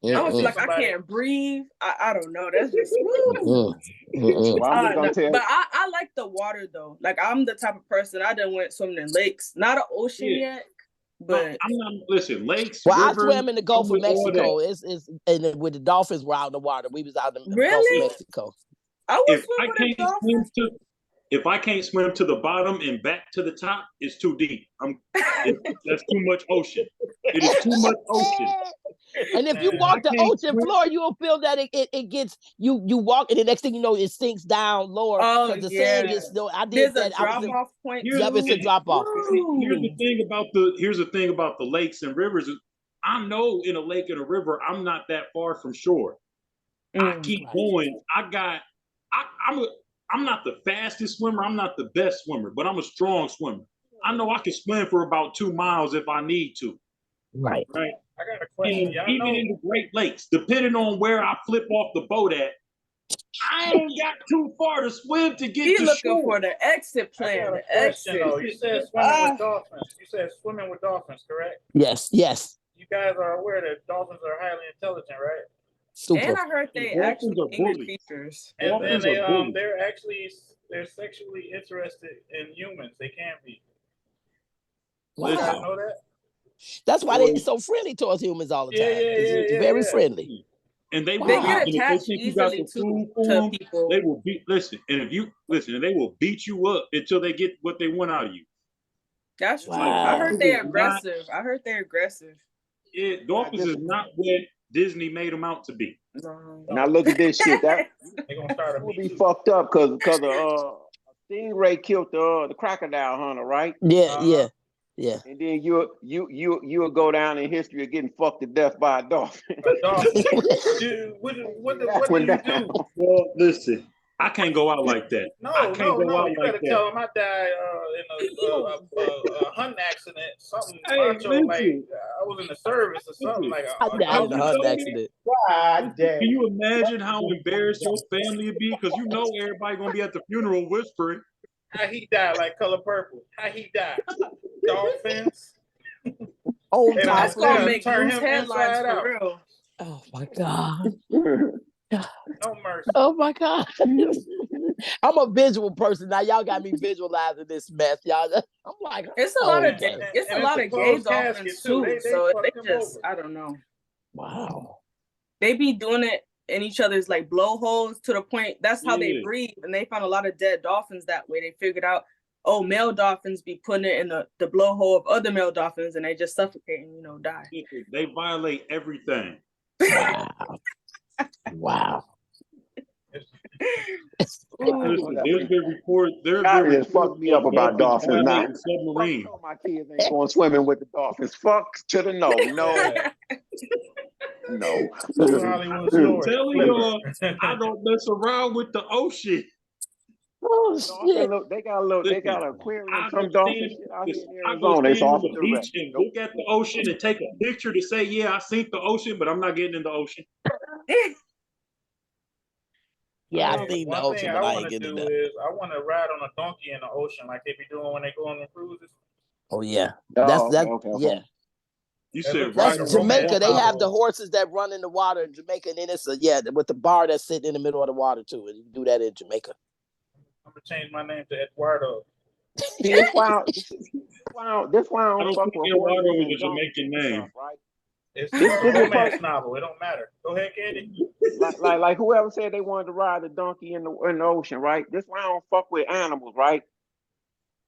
I don't feel like Somebody- I can't breathe. I don't know. That's just woo. Well, I'm just gonna tell But I like the water though. Like I'm the type of person I done went swimming in lakes, not an ocean yet. But I'm not. Listen, lakes, Well, rivers. I swam in the Gulf I'm of with all Mexico. that. It's and then with the dolphins were out in the water. We was out in the Gulf Really? of Mexico. I was If swimming I with a can't dolphin. swim to, if I can't swim to the bottom and back to the top, it's too deep. That's too much ocean. It is too much ocean. And if you Man, walk the I can't ocean swim. floor, you'll feel that it gets you walk, and the next thing you know, it sinks down lower Oh, because the yeah. sand gets. I did There's a that. I was drop in. off point. Here's Yep, the it's a thing. drop off. See, here's the thing about the lakes and rivers is I know in a lake and a river I'm not that far from shore. I keep Right. going. I'm not the fastest swimmer. I'm not the best swimmer, but I'm a strong swimmer. I know I can swim for about 2 miles if I need to. Right. Right. I got a question. And Y'all even know, in the Great Lakes, depending on where I flip off the boat at, I ain't got too far to swim to get He to looking shore. for the exit I plan. got a The question exit. though. You said swimming with dolphins. You said swimming with dolphins, correct? Yes. Yes. You guys are aware that dolphins are highly intelligent, right? Super. And I heard they Dolphins actually are English bullies. creatures. And Dolphins then are bullies. they're sexually interested in humans. They can be. You Wow. guys know that? That's why they're so friendly towards humans all the time. It's very friendly. And they Wow. They will, get and if they attached think you got easily the food for to them, people. they will beat. Listen, and they will beat you up until they get what they want out of you. That's true. Wow. I heard they're aggressive. Yeah, dolphins is not what Disney made them out to be. No. Now look at this shit. That They're gonna start a would Me be Too. fucked up because a stingray killed the crocodile hunter, right? Yeah. And then you'll go down in history of getting fucked to death by a dolphin. A dolphin. Dude, what do you do? Well, listen, I can't go out like that. No, I can't go out You like better that. tell them I died in a hunting accident. Something Hey, macho, like listen. I was in the service or something like I died in a hunting dolphin. accident. God damn. Can you imagine how embarrassed your family would be? Because you know everybody gonna be at the funeral whispering. how he died, like Color Purple. How he died. Dolphins. Oh, They That's don't- gonna they make turn news him headlines inside for out. real. Oh my God. No mercy. Oh my God. I'm a visual person. Now y'all got me visualizing this mess. Y'all, I'm like, It's a lot of okay. it's a And lot it's of a gay closed dolphins casket, too. too. They So fucked they him just over. I don't know. Wow. They be doing it in each other's like blowholes to the point that's how they Yeah. breathe. And they found a lot of dead dolphins that way. They figured out, oh, male dolphins be putting it in the blowhole of other male dolphins and they just suffocate and die. They violate everything. Wow. Listen, there's been reports. Y'all just fucked me up about dolphins now. Submarine. Fuck, my kids ain't going swimming with the dolphins. Fuck to the no. No. True Hollywood I'm story. telling y'all, I don't mess around with the ocean. Oh shit. They got an aquarium. I Some go dolphin stand, shit out here in I go Arizona. It's stand on off the to the beach rest. and look at the ocean and take a picture to say, yeah, I seen the ocean, but I'm not getting in the ocean. Yeah, I seen the One ocean, thing but I I want ain't to getting do that. is I want to ride on a donkey in the ocean like they be doing when they go on the cruises. Oh yeah. Oh, That's okay. yeah. You That said looks like That's a Jamaica. romance They have novel. the horses that run in the water in Jamaica, and then it's with the bar that's sitting in the middle of the water too. And you do that in Jamaica. I'm gonna change my name to Eduardo. See, this why I I don't fuck think with Eduardo horses is and a Jamaican donkeys and name. stuff, right? It's This a is romance part- novel. It don't matter. Go ahead, Candy. like whoever said they wanted to ride a donkey in the ocean, right? This why I don't fuck with animals, right?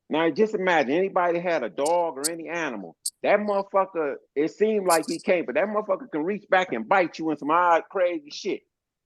Now just imagine anybody had a dog or any animal. that motherfucker, it seemed like he can't, but that motherfucker can reach back and bite you in some odd, crazy shit.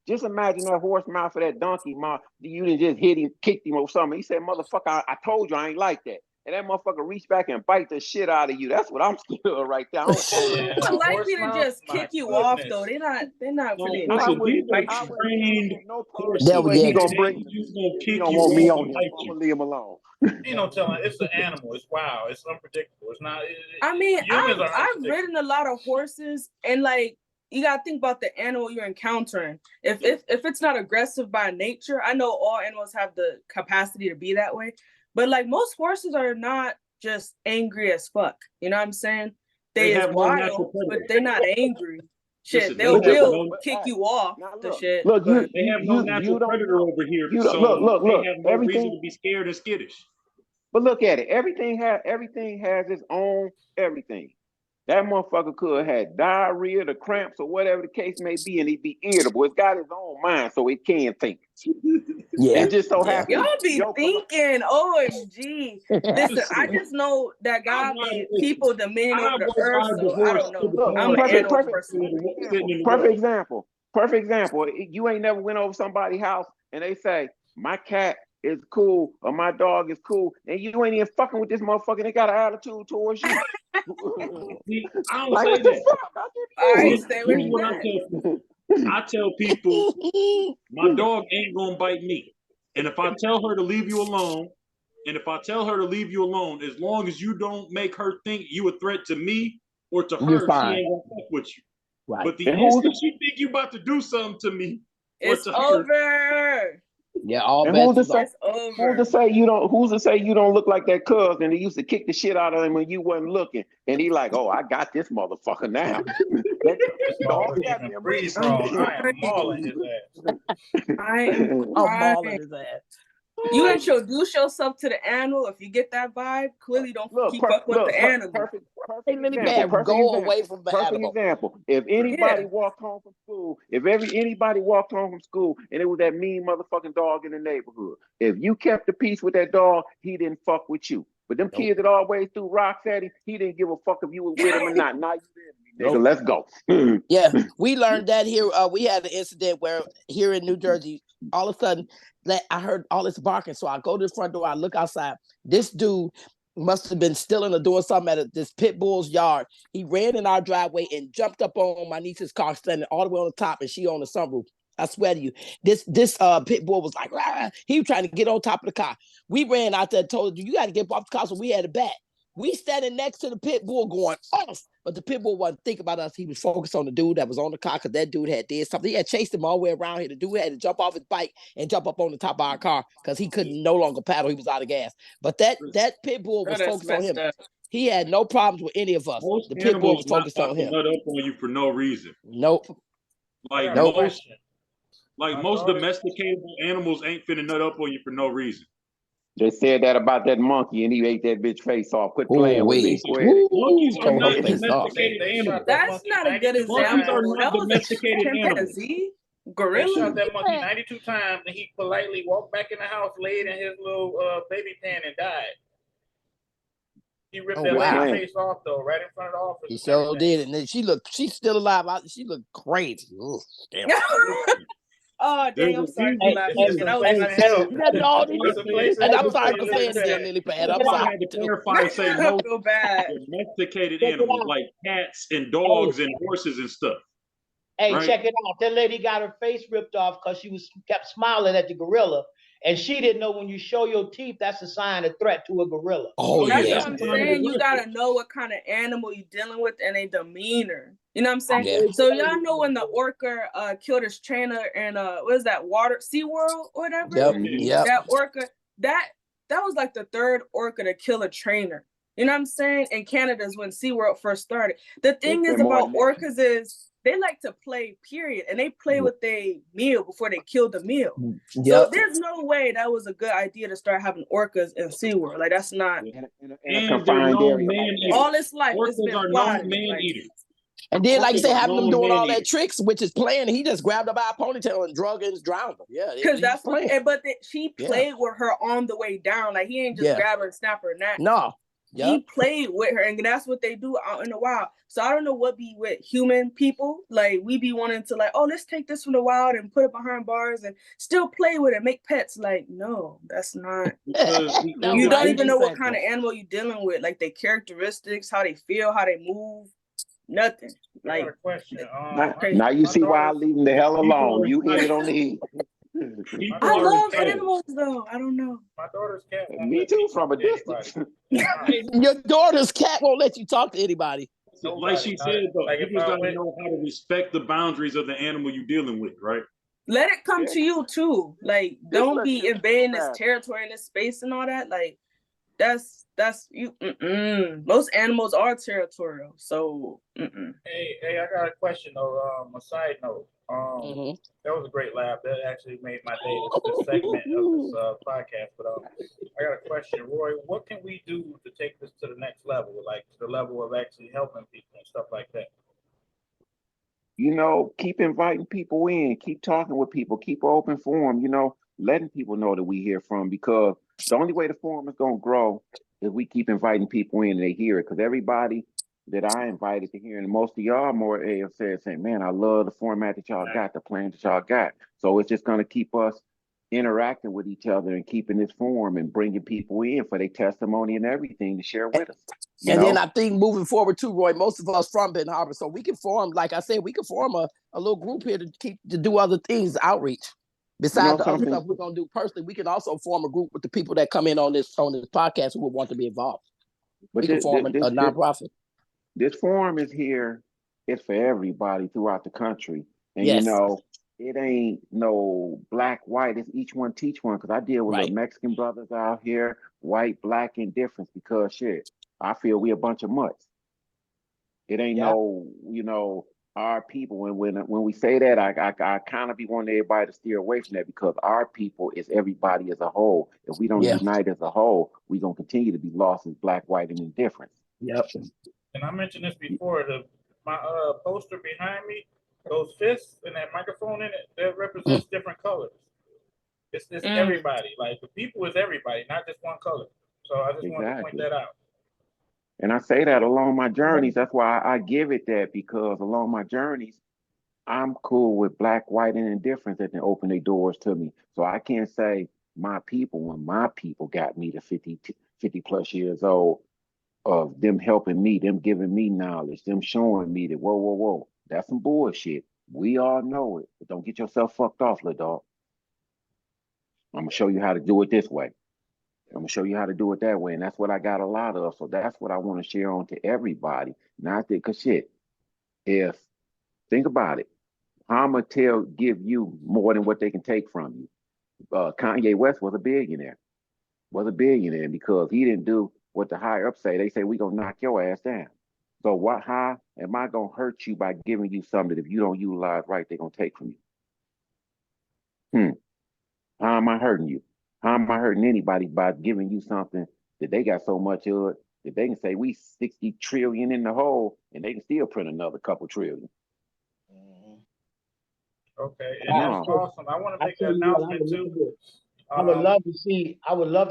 Just imagine that horse mouth of that donkey mouth. You didn't just hit him, kicked him or something. He said, motherfucker, I told you I ain't like that. And that motherfucker reach back and bite the shit out of you. That's what I'm scared of right there. They're likely to just kick you off though. They're not No, really listen, these are bite you. trained horses. That was- he gonna bring He's gonna kick he you don't want me off on and him. bite I'm you. gonna leave him alone. You know, telling it's an animal. It's wild. It's unpredictable. It's not. I mean, humans are I've unpredictable. ridden a lot of horses, and like you gotta think about the animal you're encountering. If it's not aggressive by nature, I know all animals have the capacity to be that way, but like most horses are not just angry as fuck. You know what I'm saying? They They is have no natural wild, but predator. they're not angry. Shit, Listen, they they have will no- kick you off Now the look, shit. look, but They have no natural don't predator know. over here, You so don't- look, they have no everything- reason to be scared and skittish. But look at it. Everything has its own everything. That motherfucker could have had diarrhea, the cramps, or whatever the case may be, and he'd be irritable. It's got his own mind, so it can think. Yeah. It just so Yeah. happens. y'all be thinking, OMG. Listen, I just know that God I'm not- made people dominion I over the go earth, by the so I horse don't know. to the I'm an horse. animal Perfect person. Sitting in the Perfect road. example. Perfect example. You ain't never went over somebody's house and they say, my cat is cool or my dog is cool, and you ain't even fucking with this motherfucker. They got an attitude towards you. See, I don't Like, say what the that. fuck? All right, Here's stay with what I that. tell people. I tell people, my dog ain't gonna bite me. And if I tell her to leave you alone, as long as you don't make her think you a threat to me or to You're her, she fine. ain't gonna fuck with you. Right. But the And who's instant she think you about to do something to me or It's to her, over. Yeah, all And bets who's to is say? off. It's over. Who's to say you don't look like that cousin that used to kick the shit out of him when you wasn't looking? And he like, oh, I got this motherfucker now. That This dog motherfucker got even me a breathe breeze. wrong. I am mauling his ass. I am I'm mauling crying. his ass. You introduce yourself to the animal. If you get that vibe, clearly don't keep fucking with the animal. Perfect Hey, Lily example. Pad, Perfect go example. away from the Perfect animal. example. If anybody Yeah. walked home from school, anybody walked home from school and it was that mean motherfucking dog in the neighborhood, if you kept the peace with that dog, he didn't fuck with you. But them kids that always threw rocks at him, he didn't give a fuck if you was with him or not. Now you with me, nigga. Let's go. Yeah, we learned that here. We had an incident where here in New Jersey, all of a sudden, I heard all this barking. So I go to the front door, I look outside. This dude must have been stealing or doing something at this pit bull's yard. He ran in our driveway and jumped up on my niece's car, standing all the way on the top, and she on the sunroof. I swear to you, this pit bull was like, rah. He was trying to get on top of the car. We ran out there and told him, you got to get off the car, so we had a bat. We standing next to the pit bull going off, but the pit bull wasn't thinking about us. He was focused on the dude that was on the car because that dude had did something. He had chased him all the way around here. The dude had to jump off his bike and jump up on the top of our car because he couldn't no longer paddle. He was out of gas. But that pit bull was That's focused on him. messed up. He had no problems with any of us. most The pit bull animals was focused not on to him. nut up on you for no reason. Nope. Like I got a Nope. question. Like My most daughter- domesticated animals ain't finna nut up on you for no reason. They said that about that monkey, and he ate that bitch face off. Quit playing with me. Swear. Monkeys are Told not her face off. domesticated They animals. shot that That's monkey not a good 92 Monkeys example. are times. not That was a domesticated animals. chimpanzee, They gorilla. shot that monkey 92 times, and he politely walked back in the house, laid in his little baby pen, and died. He ripped Oh, that wow. lady's face off, though, right in front of the office. He sure did. And then she's still alive. She looked crazy. Ugh, damn. Oh, dang, I'm sorry for laughing. Hey, And I was hey, like, hey, That dog, There's a place and in I'm the sorry place for saying it that- again, Lily Pad. I'm That's why I sorry. had to clarify and say I most feel bad. domesticated Check it animals out. like cats and dogs and horses and stuff. Hey, Right. check it out. That lady got her face ripped off because she kept smiling at the gorilla. And she didn't know when you show your teeth, that's a sign of threat to a gorilla. Oh, That's yeah. what I'm saying. You gotta know what kind of animal you're dealing with and a demeanor. You know what I'm saying? Yeah. So y'all know when the orca killed his trainer in what is that, SeaWorld or whatever? Yep. Mhm. Yep. That orca, that was like the third orca to kill a trainer. You know what I'm saying? In Canada is when SeaWorld first started. The thing It's is been more about than that. orcas is they like to play, period. And they play with their meal before they kill the meal. So Yep. there's no way that was a good idea to start having orcas in SeaWorld. Like that's not In a And confined they're known area. like man-eaters. that. all its life. It's Orcas been are known plotted. man-eaters. And then, like you say, Orcas are having them known doing all that man-eaters. tricks, which is playing, he just grabbed her by a ponytail and drug and drowned her. Yeah, Because he's that's what. playing. But she Yeah. played with her on the way down. Like he ain't just Yeah. grab her and snap her neck. No, he played with her, and that's what they do out in the wild. So I don't know what be with human people. Like, we be wanting to like, oh, let's take this from the wild and put it behind bars and still play with it, make pets. Like, no, that's not. You don't even know what kind of animal you're dealing with, like their characteristics, how they feel, how they move, nothing. Like, I got a question. Now you see why I leave them the hell alone. You hit it on the head. I love animals though. I don't know. My daughter's cat. Me too, from a distance. Your daughter's cat won't let you talk to anybody. Like she said, though, like you just gotta know how to respect the boundaries of the animal you're dealing with, right? Let it come to you too. Like, don't be invading this territory and this space and all that. Like, that's you. Most animals are territorial, so. Hey, I got a question though. A side note. That was a great laugh. That actually made my day. This segment of this podcast. But I got a question, Roy. What can we do to take this to the next level, like to the level of actually helping people and stuff like that? You know, keep inviting people in, keep talking with people, keep an open forum, you know, letting people know that we hear from, because the only way the forum is going to grow is we keep inviting people in and they hear it. Because everybody that I invited to hear, and most of y'all more have said, saying, man, I love the format that y'all got, the plan that y'all got. So it's just going to keep us interacting with each other and keeping this forum and bringing people in for their testimony and everything to share with us. And then I think moving forward too, Roy, most of us from Ben Harbor, so we can form, like I said, we can form a little group here to do other things, outreach. Besides the other stuff we're gonna do personally, we can also form a group with the people that come in on this podcast who would want to be involved. But we can form a nonprofit. This forum is here. It's for everybody throughout the country, and you know, it ain't no black, white. It's each one teach one. Because I deal with little Mexican brothers out here, white, black, indifference. Because shit, I feel we a bunch of mutts. It ain't no, you know, our people. When we say that, I kind of be wanting everybody to steer away from that, because our people is everybody as a whole. If we don't unite as a whole, we gonna continue to be lost as black, white, and indifference. Yep. And I mentioned this before. My poster behind me, those fists and that microphone in it, that represents different colors. It's everybody. Like, the people is everybody, not just one color. So I just wanted to point that out. And I say that along my journeys. That's why I give it that, because along my journeys, I'm cool with black, white, and indifference that can open their doors to me. So I can't say my people when my people got me to 50 plus years old, of them helping me, them giving me knowledge, them showing me that, whoa, that's some bullshit. We all know it, but don't get yourself fucked off, little dog. I'm gonna show you how to do it this way. I'm gonna show you how to do it that way. And that's what I got a lot of. So that's what I want to share on to everybody. Not that, cause shit, if, think about it, how I'ma give you more than what they can take from you. Kanye West was a billionaire. Because he didn't do what the higher up say. They say, we gonna knock your ass down. So how am I gonna hurt you by giving you something that if you don't utilize right, they're gonna take from you? How am I hurting you? How am I hurting anybody by giving you something that they got so much of it that they can say we 60 trillion in the hole and they can still print another couple trillion? Okay, and that's awesome. I want to make an announcement too. I would love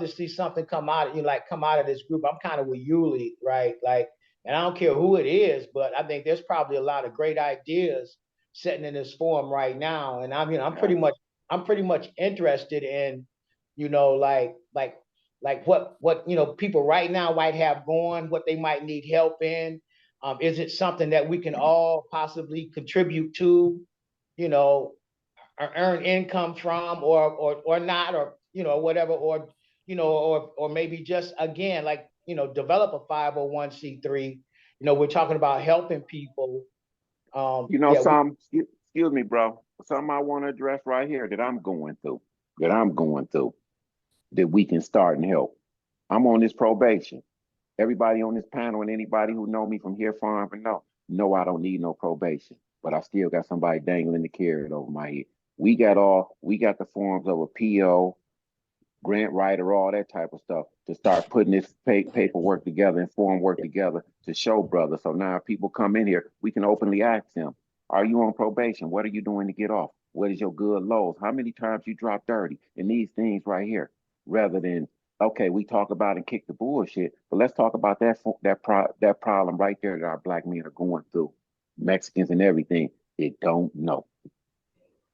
to see something come out of this group. I'm kind of with Yuli, right? Like, and I don't care who it is, but I think there's probably a lot of great ideas sitting in this forum right now. And I'm pretty much interested in, like what people right now might have going, what they might need help in. Is it something that we can all possibly contribute to, or earn income from, or not, or whatever, or maybe just again, like, develop a 501c3. We're talking about helping people. Excuse me, bro. Something I want to address right here that I'm going through, that we can start and help. I'm on this probation. Everybody on this panel and anybody who know me from here far and know I don't need no probation, but I still got somebody dangling the carrot over my head. We got the forms of a PO, grant writer, all that type of stuff to start putting this paperwork together and form work together to show brothers. So now if people come in here, we can openly ask them, are you on probation? What are you doing to get off? What is your good lows? How many times you drop dirty? And these things right here, rather than okay, we talk about and kick the bullshit, but let's talk about that problem right there that our black men are going through. Mexicans and everything, they don't know.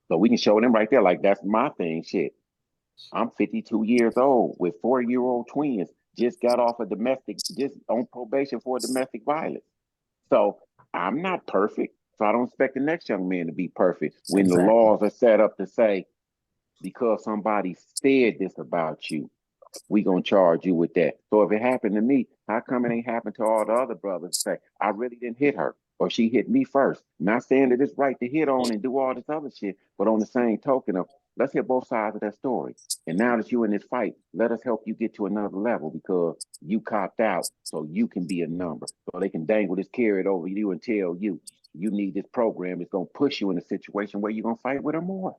So we can show them right there, like that's my thing. Shit. I'm 52 years old with 4-year-old twins, just got off a just on probation for domestic violence. So I'm not perfect. So I don't expect the next young man to be perfect when the laws are set up to say, because somebody said this about you, we gonna charge you with that. So if it happened to me, how come it ain't happened to all the other brothers? Say, I really didn't hit her, or she hit me first. Not saying that it's right to hit on and do all this other shit, but on the same token of, let's hear both sides of that story. And now that you're in this fight, let us help you get to another level because you copped out, so you can be a number. So they can dangle this carrot over you and tell you, you need this program. It's gonna push you in a situation where you're gonna fight with her more.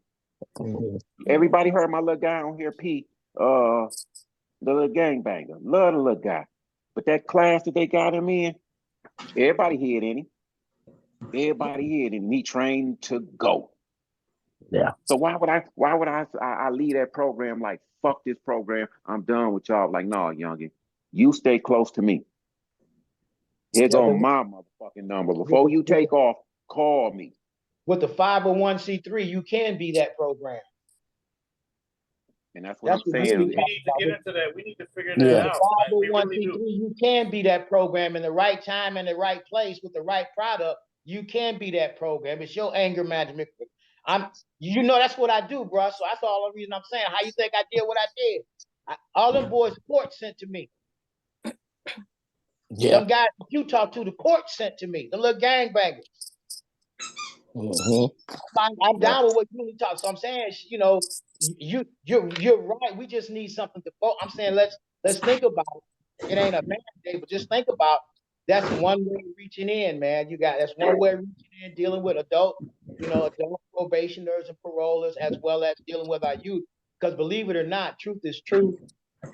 Everybody heard my little guy on here, P. The little gangbanger. Love the little guy. But that class that they got him in, everybody hid in him. Everybody hid in him. He trained to go. Yeah. So why would I leave that program like, fuck this program, I'm done with y'all. Like, no, youngin, you stay close to me. Here go my motherfucking number. Before you take off, call me. With the 501c3, you can be that program. And that's what I'm saying. We need to get into that. We need to figure that out. 501c3, you can be that program in the right time and the right place with the right product. You can be that program. It's your anger management. That's what I do, bro. So that's all the reason I'm saying. How you think I did what I did? All them boys, the court sent to me. Yeah. Them guys that you talk to, the court sent to me. The little gangbangers. I'm down with what you talk. So I'm saying, you're right. We just need something to vote. I'm saying let's think about it. It ain't a mandate, but just think about that's one way of reaching in, man. That's one way of reaching in, dealing with adult probationers and parolers, as well as dealing with our youth. Because believe it or not, truth is truth,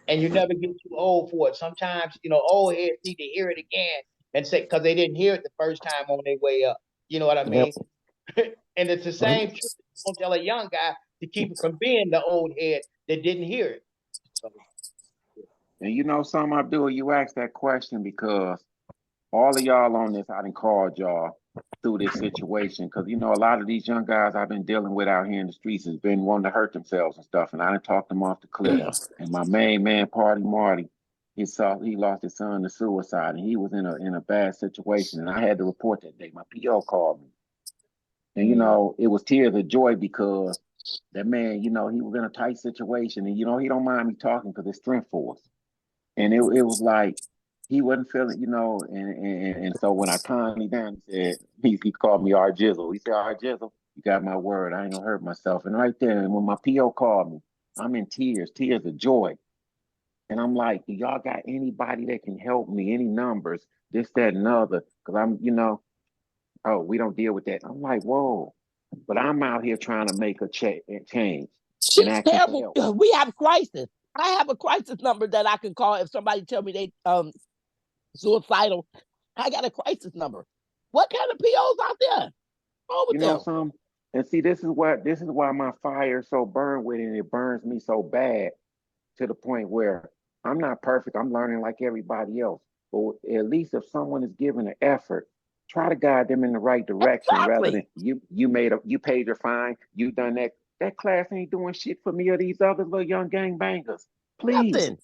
and you never get too old for it. Sometimes, old heads need to hear it again and say, because they didn't hear it the first time on their way up. You know what I mean? And it's the same truth. Don't tell a young guy to keep it from being the old head that didn't hear it. And you know something, Abdul, you asked that question because all of y'all on this, I done called y'all through this situation. Because, a lot of these young guys I've been dealing with out here in the streets has been wanting to hurt themselves and stuff. And I done talked them off the cliff. Yeah. And my main man, Party Marty, he lost his son to suicide. And he was in a bad situation. And I had to report that day. My PO called me. And, it was tears of joy because that man, he was in a tight situation. And, he don't mind me talking because it's strength for us. And it was like, he wasn't feeling, and so when I calmed me down, he called me R Jizzle. He said, R Jizzle, you got my word. I ain't gonna hurt myself. And right there, and when my PO called me, I'm in tears of joy. And I'm like, do y'all got anybody that can help me? Any numbers, this, that, and other? Because I'm, oh, we don't deal with that. I'm like, whoa. But I'm out here trying to make a change. She's terrible. We have crisis. I have a crisis number that I can call if somebody tell me they suicidal. I got a crisis number. What kind of POs out there? Some. And see, this is why my fire is so burned with it, and it burns me so bad to the point where I'm not perfect. I'm learning like everybody else. But at least if someone is giving an effort, try to guide them in the right direction. Rather than you paid your fine, you done that. That class ain't doing shit for me or these other little young gangbangers. Please. Nothing.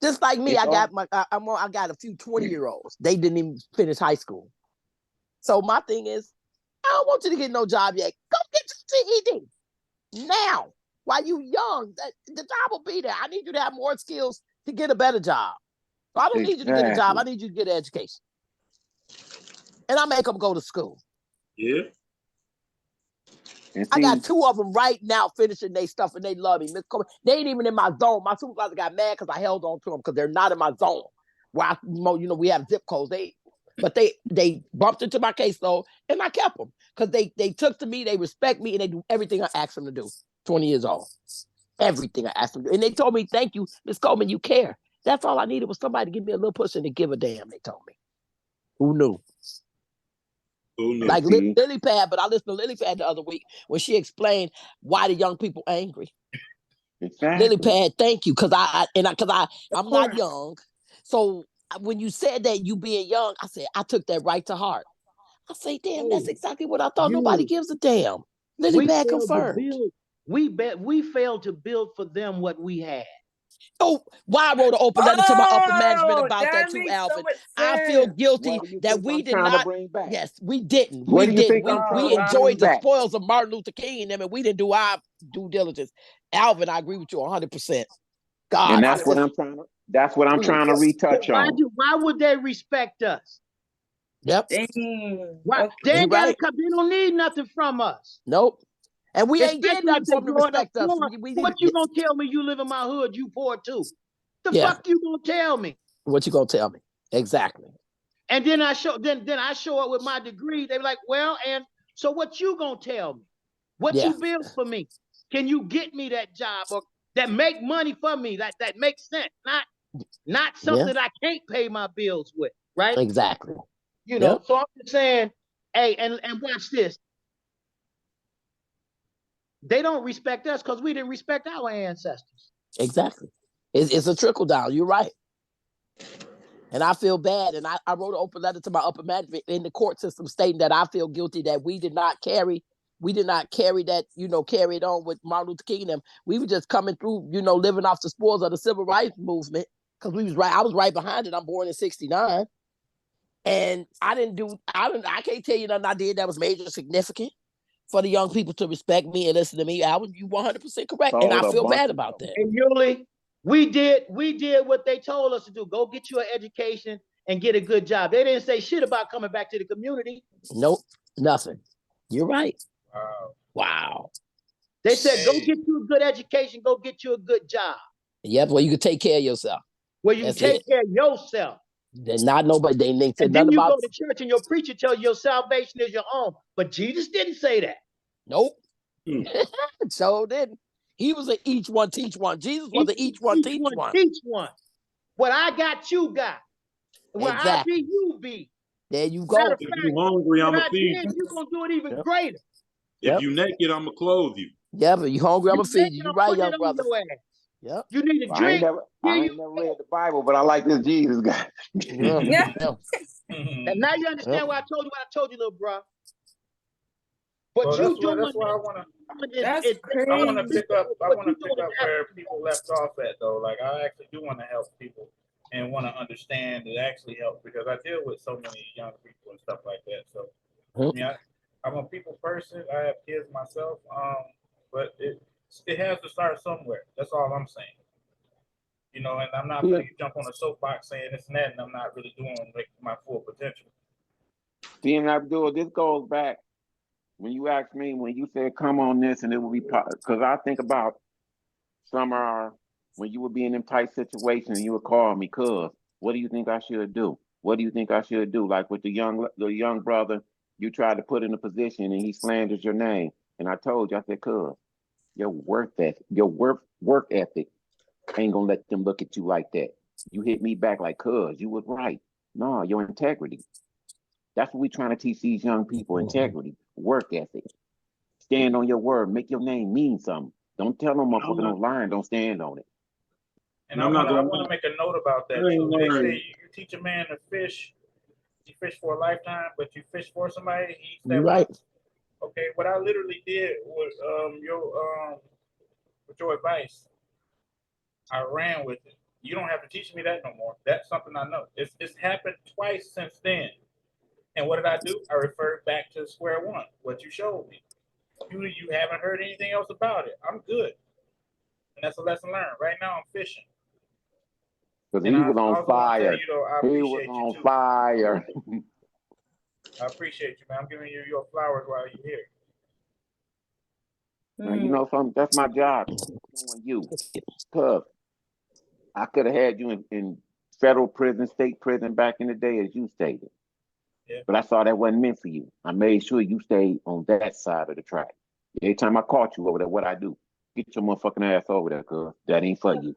Just like me, I got a few 20-year-olds. They didn't even finish high school. So my thing is, I don't want you to get no job yet. Go get your GED now while you young. The job will be there. I need you to have more skills to get a better job. So I don't need you to get a job. I need you to get an education. And I make them go to school. Yeah. I got 2 of them right now finishing their stuff, and they love me. They ain't even in my zone. My supervisor got mad because I held on to them because they're not in my zone. Where we have zip codes. But they bumped into my caseload, and I kept them because they took to me. They respect me, and they do everything I asked them to do. 20 years old, everything I asked them to do, and they told me, "Thank you, Ms. Coleman. You care." That's all I needed was somebody to give me a little push and to give a damn. They told me. Who knew? Like Lily Pad, but I listened to Lily Pad the other week when she explained why the young people angry. Exactly. Lily Pad, thank you. Cause I'm not course. young. So when you said that, you being young, I said, I took that right to heart. I say, damn, that's Hey, exactly what I thought. Nobody you, gives a damn. Lily we Pad failed to confirmed. build. We failed to build for them what we had. Oh, why I wrote an open letter to my upper management Oh, about that that too, makes so Alvin. much I feel sense. guilty What do you that think we I'm did trying to not. bring back? Yes, we didn't. What We do you didn't. think We I'm trying we to bring enjoyed the back? spoils of Martin Luther King and them, and we didn't do our due diligence. Alvin, I agree with you 100%. God, And I that's what said, I'm trying to. That's what I'm trying to retouch on. Why would they respect us? yep, Dang. Why Okay. they you ain't gotta right. come? They don't need nothing from us. Nope. And we ain't did Especially if nothing they for them to growing up respect us. poor. We What didn't. you gonna tell me? You live in my hood, you poor too. The Yeah. fuck you gonna tell me? What you gonna tell me? Exactly. And then I show up with my degree. They be like, well, and so what you gonna tell me? What Yeah. you build for me? Can you get me that job or that make money for me? That makes sense. Not something that I can't pay my bills with, right? Exactly. You know, Yep. so I'm just saying, hey, and watch this. They don't respect us because we didn't respect our ancestors. Exactly. It's a trickle down. You're right. And I feel bad. And I wrote an open letter to my upper management in the court system stating that I feel guilty that we did not carry that, carried on with Martin Luther King and them. We were just coming through, living off the spoils of the civil rights movement. Because I was right behind it. I'm born in 69. And I can't tell you nothing I did that was major significant for the young people to respect me and listen to me. I was you 100% correct. And I feel bad about that. And Yuli, we did what they told us to do. Go get you an education and get a good job. They didn't say shit about coming back to the community. Nope, nothing. You're right. Wow. They said, go get you a good education, go get you a good job. Yep, well, you can take care of yourself. Where you can take care of yourself. Then not nobody. They said and then nothing you about. Go to church and your preacher tells you your salvation is your own. But Jesus didn't say that. Nope. So didn't. He was an each one teach one. Jesus was an each one teach one. Teach one. What I got, you got. Where exactly. I be, you be. There you go. If you hungry, I'm gonna feed you. You're gonna do it even greater. If you naked, I'm gonna clothe you. Yeah, but you hungry, I'm gonna feed you. You right, young brother. Yep. You need a drink. I ain't never read the Bible, but I like this Jesus guy. Yeah. And now you understand why I told you what I told you, little bro. But so you doing that's why I want to. I want to pick up. I want to pick up where people left off at, though. Like I actually do want to help people and want to understand it actually helps because I deal with so many young people and stuff like that. So I mean, I'm a people person. I have kids myself. But it has to start somewhere. That's all I'm saying. And I'm not going to jump on a soapbox saying this and that, and I'm not really doing like my full potential. Seeing Abdul, this goes back when you asked me when you said come on this and it will be because I think about summer when you would be in them tight situations and you would call me, cuz what do you think I should do? What do you think I should do? Like with the young brother, you tried to put in a position and he slanders your name, and I told you, I said, cuz your work ethic ain't gonna let them look at you like that. You hit me back like, cuz you was right. No, your integrity. That's what we're trying to teach these young people: integrity, work ethic. Stand on your word. Make your name mean something. Don't tell them motherfucker no lie. Don't stand on it. And I want to make a note about that too. They say you teach a man to fish. You fish for a lifetime, but you fish for somebody. He eats that right. once. Okay, what I literally did was with your advice, I ran with it. You don't have to teach me that no more. That's something I know. It's happened twice since then. And what did I do? I referred back to square one. What you showed me. You haven't heard anything else about it. I'm good. And that's a lesson learned. Right now I'm fishing. Because he was on fire. He was on fire. I appreciate you, man. I'm giving you your flowers while you're here. Now, you know something? That's my job. You. Cuz I could have had you in federal prison, state prison back in the day, as you stated. Yeah. But I saw that wasn't meant for you. I made sure you stayed on that side of the track. Every time I caught you over there, what I do? Get your motherfucking ass over there, cuz. That ain't for you.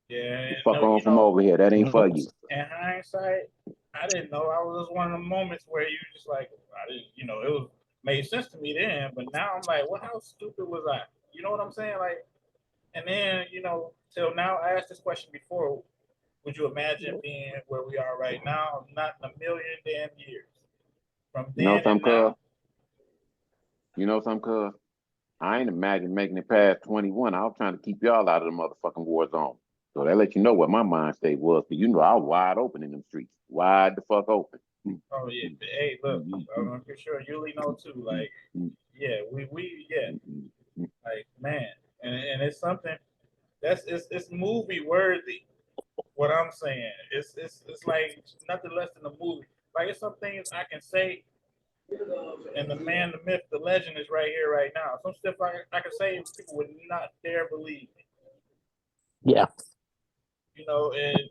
Yeah. Fuck on from over here. That ain't for you. In hindsight, I didn't know. I was just one of the moments where you just like, I didn't, it was made sense to me then, but now I'm like, well, how stupid was I? You know what I'm saying? Like, and then, till now, I asked this question before. Would you imagine being where we are right now? Not in a million damn years. From then and now. You know something, cuz? I ain't imagine making it past 21. I was trying to keep y'all out of the motherfucking war zone. So that let you know what my mind state was. But I was wide open in them streets. Wide the fuck open. Oh yeah. Hey, look, I'm pretty sure Yuli know too. Like, yeah, yeah. Like, man. And it's something it's movie worthy. What I'm saying. It's like nothing less than a movie. Like, it's some things I can say, and the man, the myth, the legend is right here, right now. Some stuff I can say people would not dare believe me. Yeah.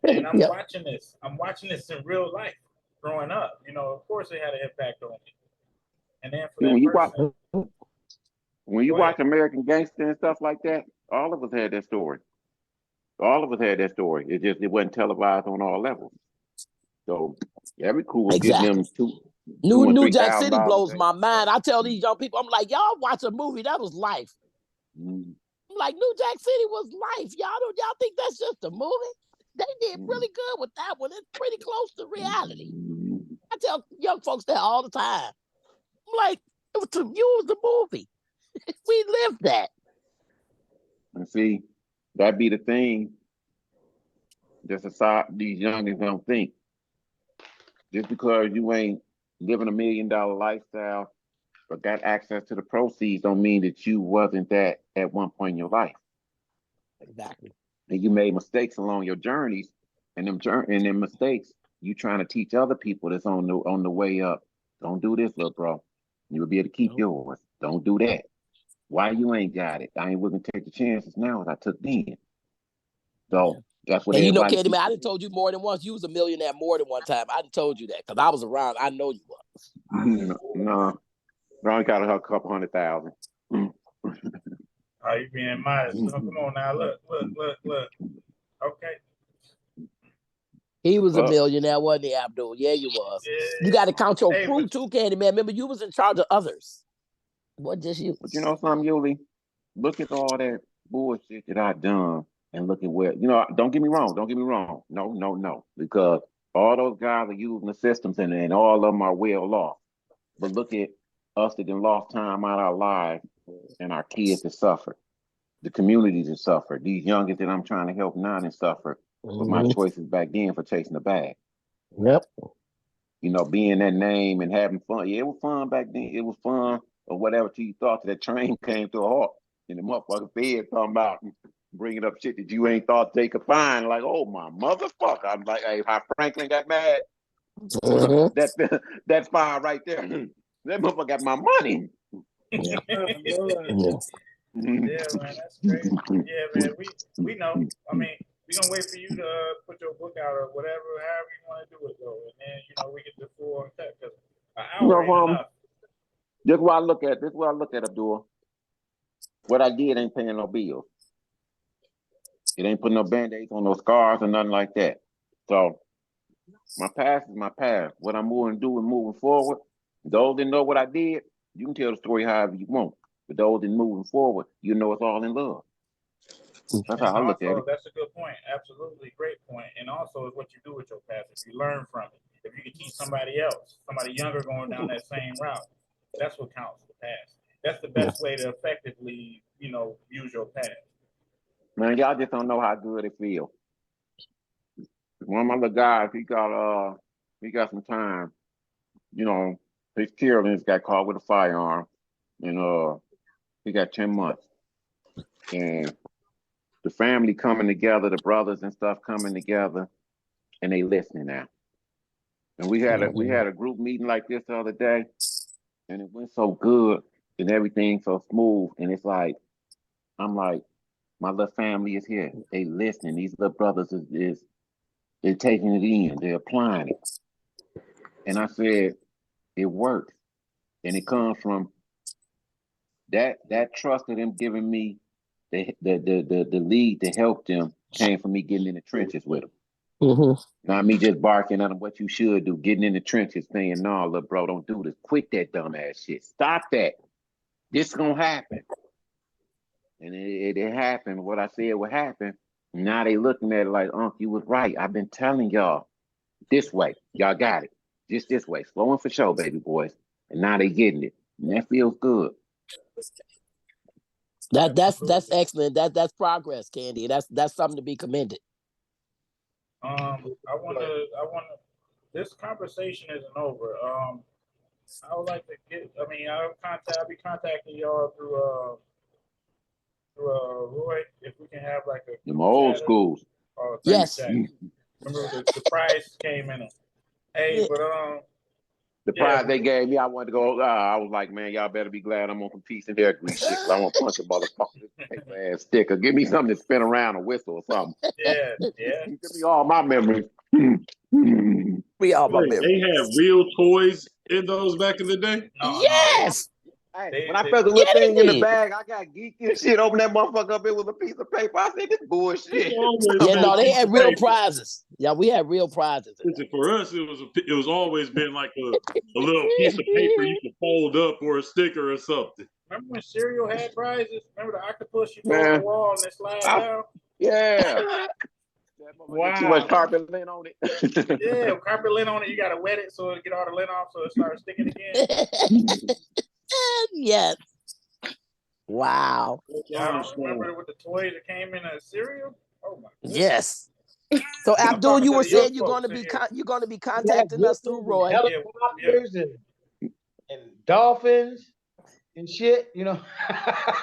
And I'm watching this. I'm watching this in real life growing up. Of course it had an impact on me. And then for that person. When you watch American Gangster and stuff like that, all of us had that story. All of us had that story. It wasn't televised on all levels. So every crew was getting them New Jack City blows my mind. I tell these young people, I'm like, y'all watch a movie, that was life. I'm like, New Jack City was life. Y'all think that's just a movie? They did really good with that one. It's pretty close to reality. I tell young folks that all the time. I'm like, to you, it was the movie. We lived that. And see, that be the thing that these youngins don't think. Just because you ain't living $1 million lifestyle or got access to the proceeds don't mean that you wasn't that at one point in your life. Exactly. And you made mistakes along your journeys, and them mistakes, you trying to teach other people that's on the way up. Don't do this, little bro. You will be able to keep yours. Don't do that. Why you ain't got it? I ain't willing to take the chances now as I took then. So that's what everybody. Candy man, I done told you more than once. You was a millionaire more than one time. I done told you that because I was around. I know you was. No, I only got a couple 100,000. Oh, you being modest? Come on now, look. Okay. He was a millionaire, wasn't he, Abdul? Yeah, you was. Yeah. You got to count your crew too, Candy man. Remember, you was in charge of others. What just you? But you know something, Yuli? Look at all that bullshit that I done, and look at where. Don't get me wrong. No. Because all those guys are using the systems, and all of them are well off. But look at us that done lost time out of our lives, and our kids that suffer. The communities that suffer. These youngins that I'm trying to help now and suffer with my choices back then for chasing the bag. Yep. Being that name and having fun. Yeah, it was fun back then. It was fun or whatever till you thought that train came to a halt. And the motherfucker fed talking about bringing up shit that you ain't thought they could find. Like, oh my motherfucker. I'm like, hey, how Franklin got mad. That's fire right there. That motherfucker got my money. Yeah, man, that's crazy. Yeah, man, we know. I mean, we're gonna wait for you to put your book out or whatever, however you want to do it, though. And then, we get the full uncut because an hour ain't enough. This is what I look at, Abdul. What I did ain't paying no bills. It ain't putting no band-aids on no scars or nothing like that. So my past is my past. What I'm moving forward, those that know what I did, you can tell the story however you want. But those that moving forward, it's all in love. That's how I look at it. That's a good point. Absolutely great point. And also is what you do with your past. If you learn from it, if you can teach somebody else, somebody younger going down that same route, that's what counts, the past. That's the best way to effectively, use your past. Man, y'all just don't know how good it feels. One of my little guys, he got some time. His Carolyn's got caught with a firearm, and he got 10 months. And the family coming together, the brothers and stuff coming together, and they listening now. And we had a group meeting like this the other day, and it went so good and everything so smooth. And it's like, I'm like, my little family is here. They listening. These little brothers is they're taking it in. They're applying it. And I said, it works. And it comes from that trust of them giving me the lead to help them came from me getting in the trenches with them. Not me just barking at them what you should do, getting in the trenches saying, no, look, bro, don't do this. Quit that dumbass shit. Stop that. This gonna happen. And it happened. What I said would happen. Now they looking at it like, you was right. I've been telling y'all this way. Y'all got it. Just this way. Slow and for show, baby boys. And now they getting it. And that feels good. That's excellent. That's progress, Candy. That's something to be commended. I wanna this conversation isn't over. I would like to I'll be contacting y'all through Roy, if we can have like a Them old schools. Yes. Remember the prize came in. Hey, but the prize they gave me, I wanted to go. I was like, man, y'all better be glad I'm on some peace and hair grease shit. I want to punch a motherfucker ass sticker. Give me something to spin around, a whistle or something. Yeah. Give me all my memories. We all my memories. They had real toys in those back in the day. Yes. Hey, when I felt the little thing in the bag, I got geeky and shit. Open that motherfucker up, it was a piece of paper. I said, this bullshit. Yeah, no, they had real prizes. Yeah, we had real prizes. For us, it was always been like a little piece of paper you could fold up or a sticker or something. Remember when cereal had prizes? Remember the octopus you throw on the wall and it slides down? Yeah. Wow. Too much carpet lint on it. Yeah, carpet lint on it. You gotta wet it so it get all the lint off, so it starts sticking again. Yes. Wow. Yeah, I remember with the toys that came in a cereal. Oh my goodness. Yes. So Abdul, you were saying you're going to be contacting us through Roy. Helicopters and dolphins and shit, you know.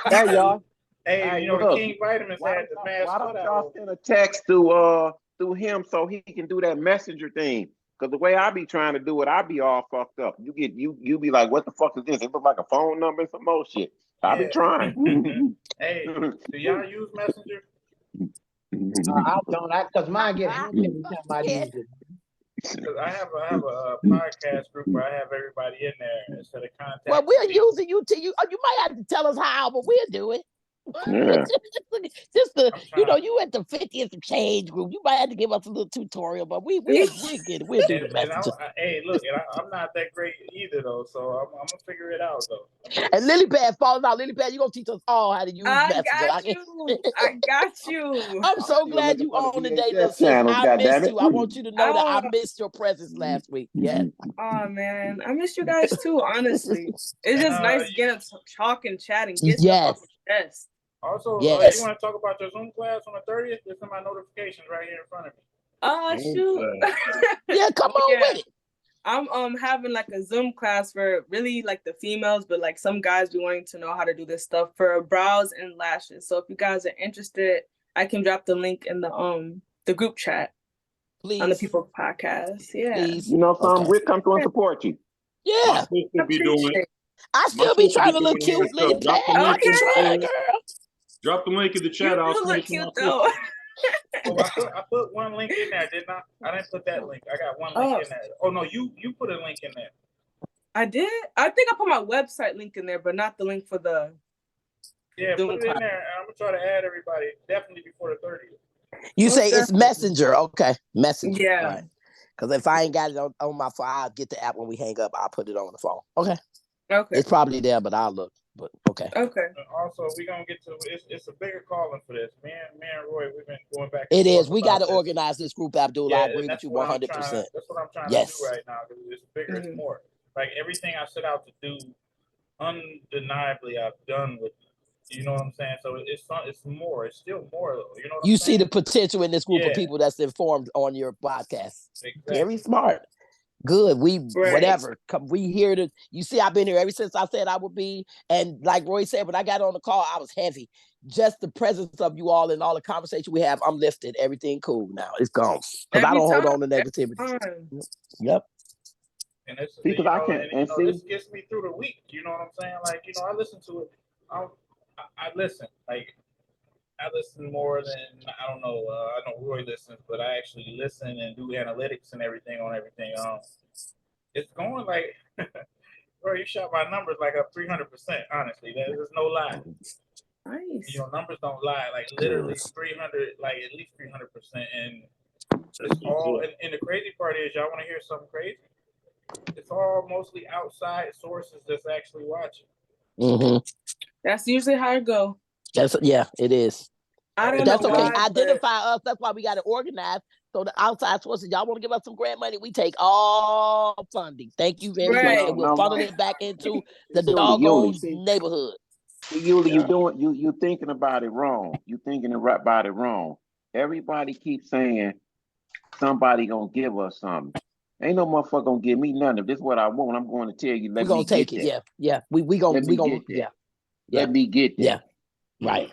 Hey, y'all. Hey, you know, the King Vitamins had the mask. Why don't y'all send a text through him so he can do that messenger thing? Because the way I be trying to do it, I be all fucked up. You be like, what the fuck is this? It look like a phone number and some more shit. I be trying. Hey, do y'all use Messenger? I don't, because mine get hacked every time I use it. Because I have a podcast group where I have everybody in there instead of contacting. Well, we're using you to you. You might have to tell us how, but we'll do it. Yeah. You at the 50th change group. You might have to give us a little tutorial, but we'll get it. We'll do the messages. Hey, look, I'm not that great either though, so I'm gonna figure it out though. And Lily Pad falling out. Lily Pad, you gonna teach us all how to use Messenger. I got you. I'm so glad you on today. I missed you. I want you to know that I missed your presence last week. Yes. Oh man, I missed you guys too. Honestly, it's just nice to get to talk and chat and get stuff off your chest. Also, you want to talk about your Zoom class on the 30th? There's some of my notifications right here in front of me. Oh shoot! Yeah, come on with it. I'm having like a Zoom class for really like the females, but like some guys be wanting to know how to do this stuff for brows and lashes. So if you guys are interested, I can drop the link in the group chat. Please. On the People Podcast. Yeah. Please. You know something, we'll come through and support you. Yeah. I still be trying to look cute, Lily Pad. Drop the link in the chat. You look cute though. I put one link in there, didn't I? I didn't put that link. I got one link in there. Oh no, you put a link in there. I did. I think I put my website link in there, but not the link for the. Yeah, put it in there. I'm gonna try to add everybody definitely before the 30th. You say it's Messenger, okay? Messenger. Yeah. Right. Because if I ain't got it on my phone, I'll get the app when we hang up. I'll put it on the phone. Okay. Okay. It's probably there, but I'll look. But okay. Okay. Also, we're gonna get to it's a bigger calling for this. Me and Roy, we've been going back. It is. We got to organize this group, Abdul. I agree with you 100%. That's what I'm trying to do right now. Because it's bigger, it's more. Like everything I set out to do, undeniably, I've done with. You know what I'm saying? So it's more. It's still more though. You know what I'm saying? See the potential in this group of people that's informed on your podcast. Exactly. Very smart. Good. Whatever. We here to. You see, I've been here ever since I said I would be. And like Roy said, when I got on the call, I was heavy. Just the presence of you all and all the conversation we have, I'm lifted. Everything cool now. It's gone. Because I don't hold on to negativity. Yep. And it's this gets me through the week. You know what I'm saying? Like, I listen to it. I listen. Like, I listen more than I don't know. I know Roy listens, but I actually listen and do analytics and everything on everything. It's going like, bro, you shot my numbers like up 300%. Honestly, there's no lie. Nice. Numbers don't lie. Like literally 300, like at least 300%. And It's all, and the crazy part is, y'all want to hear something crazy? It's all mostly outside sources that's actually watching. Mm-hmm. That's usually how it go. Yeah, it is. I don't That's know okay. why. Identify us. That's why we got to organize. So the outside sources, y'all want to give us some grant money, we take all funding. Thank you very much, and we'll funnel it back into the doggone neighborhood. Yuli, you thinking about it wrong. You thinking about it wrong. Everybody keeps saying somebody gonna give us something. Ain't no motherfucker gonna give me nothing. If this is what I want, I'm going to tell you. We're gonna take it. Yeah, yeah. We gonna yeah. Let me get that. Yeah, right.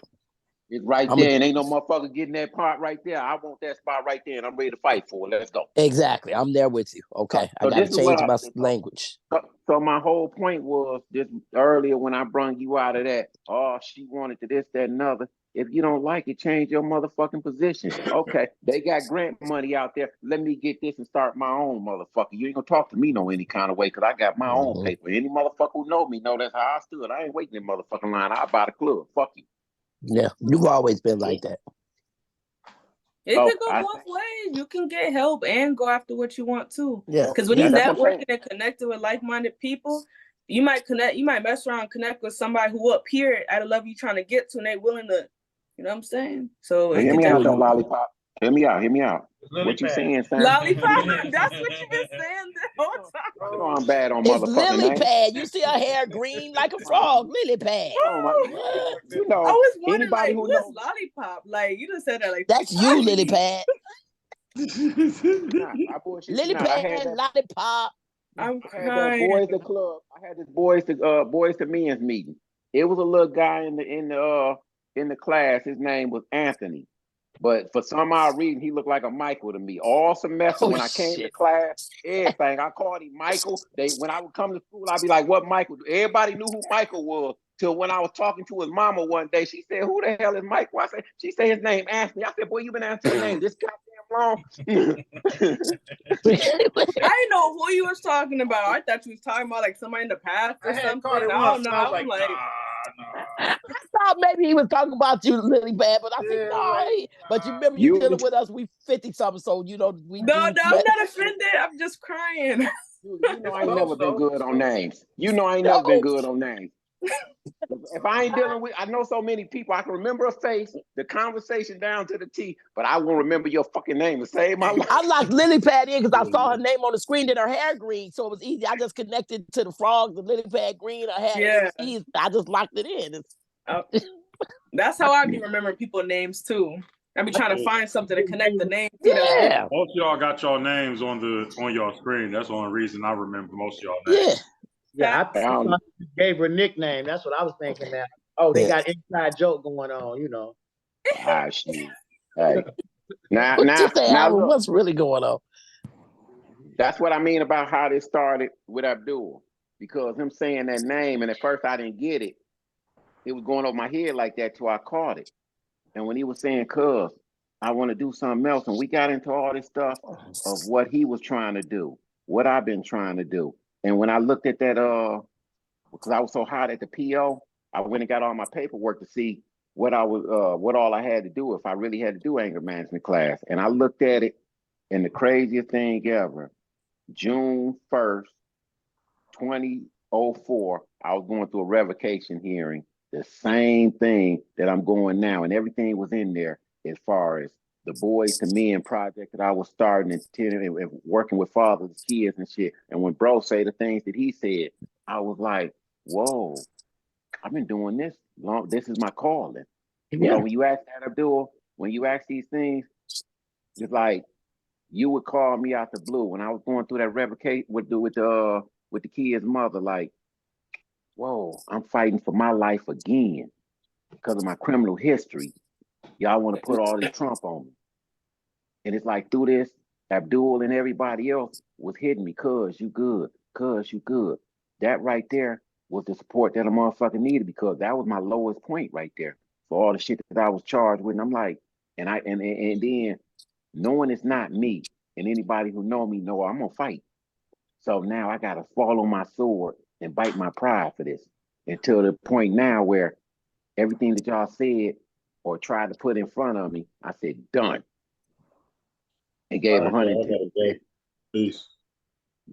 It's right there, and ain't no motherfucker getting that part right there. I want that spot right there, and I'm ready to fight for it. Let's go. Exactly. I'm there with you. Okay. So I got to change my language. So my whole point was this earlier when I brung you out of that. Oh, she wanted to this, that, and other. If you don't like it, change your motherfucking position. Okay, they got grant money out there. Let me get this and start my own motherfucker. You ain't gonna talk to me no any kind of way because I got my own paper. Any motherfucker who know me know that's how I stood. I ain't waiting in motherfucking line. I'll buy the club. Fuck you. Yeah, you've always been like that. It could go both ways. You can get help and go after what you want too. Yeah. Because when you're networking and connected with like-minded people, you might mess around and connect with somebody who up here at a level you're trying to get to, and they willing to, you know what I'm saying? So hear me out, though, Lollipop. Hear me out. What you saying, Sam? Lollipop, that's what you been saying the whole time. You know I'm bad on it's motherfucking lily names. pad. You see her hair green like a frog. Lily pad. You know, I was wondering, anybody like, who who's knows Lollipop? Like, you just said that like that's you, Lily pad. Lily pad, Lollipop. I'm crying. I had boys to club. I had this boys to men's meeting. It was a little guy in the class. His name was Anthony. But for some odd reason, he looked like a Michael to me. All semester when I came to class, everything, I called him Michael. When I would come to school, I'd be like, what Michael? Everybody knew who Michael was. Till when I was talking to his mama one day, she said, who the hell is Michael? She said his name Anthony. I said, boy, you been answering your name this goddamn long. I didn't know who you was talking about. I thought you was talking about like somebody in the past or something. I don't know. I was like, I thought maybe he was talking about you, Lily Pad, but I said, no. But you remember you dealing with us, we 50-something, so you know we No, I'm not offended. I'm just crying. You know I ain't never been good on names. Never been good on names. If I ain't dealing with, I know so many people. I can remember a face, the conversation down to the T, but I won't remember your fucking name to save my life. I locked Lily Pad in because I saw her name on the screen and her hair green, so it was easy. I just connected to the frog, the Lily Pad green. Her hair, it was easy. I just locked it in. That's how I be remembering people's names too. I be trying to find something to connect the names to. Yeah. Most of y'all got y'all names on your screen. That's the only reason I remember most of y'all names. Yeah, I gave her a nickname. That's what I was thinking now. Oh, they got inside joke going on, you know. Ah, shit. Hey. Now, look, what's really going on? That's what I mean about how this started with Abdul. Because him saying that name, and at first I didn't get it. It was going over my head like that till I caught it. And when he was saying, cuz, I want to do something else, and we got into all this stuff of what he was trying to do, what I've been trying to do. And when I looked at that, because I was so hot at the PO, I went and got all my paperwork to see what all I had to do if I really had to do anger management class. And I looked at it, and the craziest thing ever, June 1st, 2004, I was going through a revocation hearing, the same thing that I'm going now, and everything was in there as far as the Boys to Men project that I was starting and working with fathers, kids and shit. And when bro say the things that he said, I was like, whoa, I've been doing this long. This is my calling. Yeah. So when you ask that, Abdul, when you ask these things, it's like you would call me out the blue when I was going through that revocation with the kid's mother, like, whoa, I'm fighting for my life again because of my criminal history. Y'all want to put all this Trump on me. And it's like through this, Abdul and everybody else was hitting me, cuz you good. That right there was the support that a motherfucker needed because that was my lowest point right there for all the shit that I was charged with. And I'm like, and then knowing it's not me and anybody who know me know I'm gonna fight. So now I gotta fall on my sword and bite my pride for this until the point now where everything that y'all said or tried to put in front of me, I said, done. and gave All right, I 110. gotta go. Peace.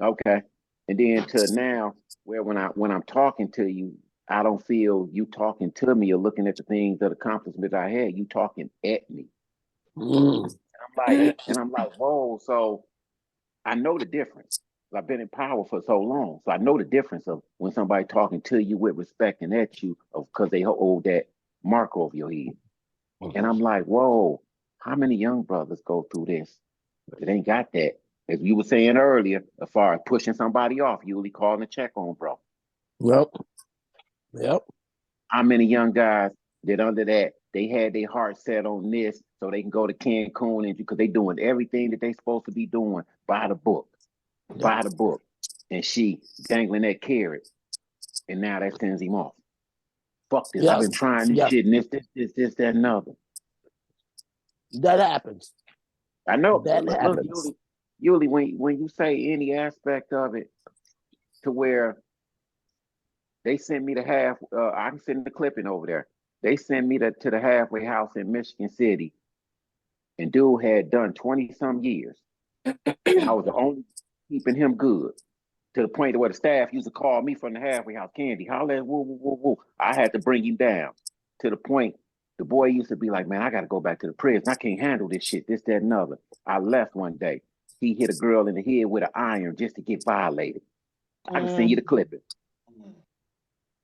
Okay. And then to now, where when I'm talking to you, I don't feel you talking to me or looking at the things, that accomplishments I had, you talking at me. And I'm like, whoa. So I know the difference. I've been in power for so long. So I know the difference of when somebody talking to you with respect and at you because they hold that mark over your head. And I'm like, whoa, how many young brothers go through this? It ain't got that. As you were saying earlier, as far as pushing somebody off, you only calling a check on, bro. Yep. How many young guys that under that, they had their heart set on this so they can go to Cancun and because they doing everything that they supposed to be doing by the book. By the book. And she dangling that carrot. And now that sends him off. Fuck this. I've been trying this shit and this, that, and other. That happens. I know. That happens. Look, Yuli, when you say any aspect of it to where they sent me to I can send the clipping over there. They sent me to the halfway house in Michigan City. And dude had done 20-some years. And I was the only keeping him good. To the point where the staff used to call me from the halfway house, Candy, holler at woo, woo, woo, woo. I had to bring him down. To the point, the boy used to be like, man, I got to go back to the prison. I can't handle this shit, this, that, and other. I left one day. He hit a girl in the head with an iron just to get violated. I can send you the clipping.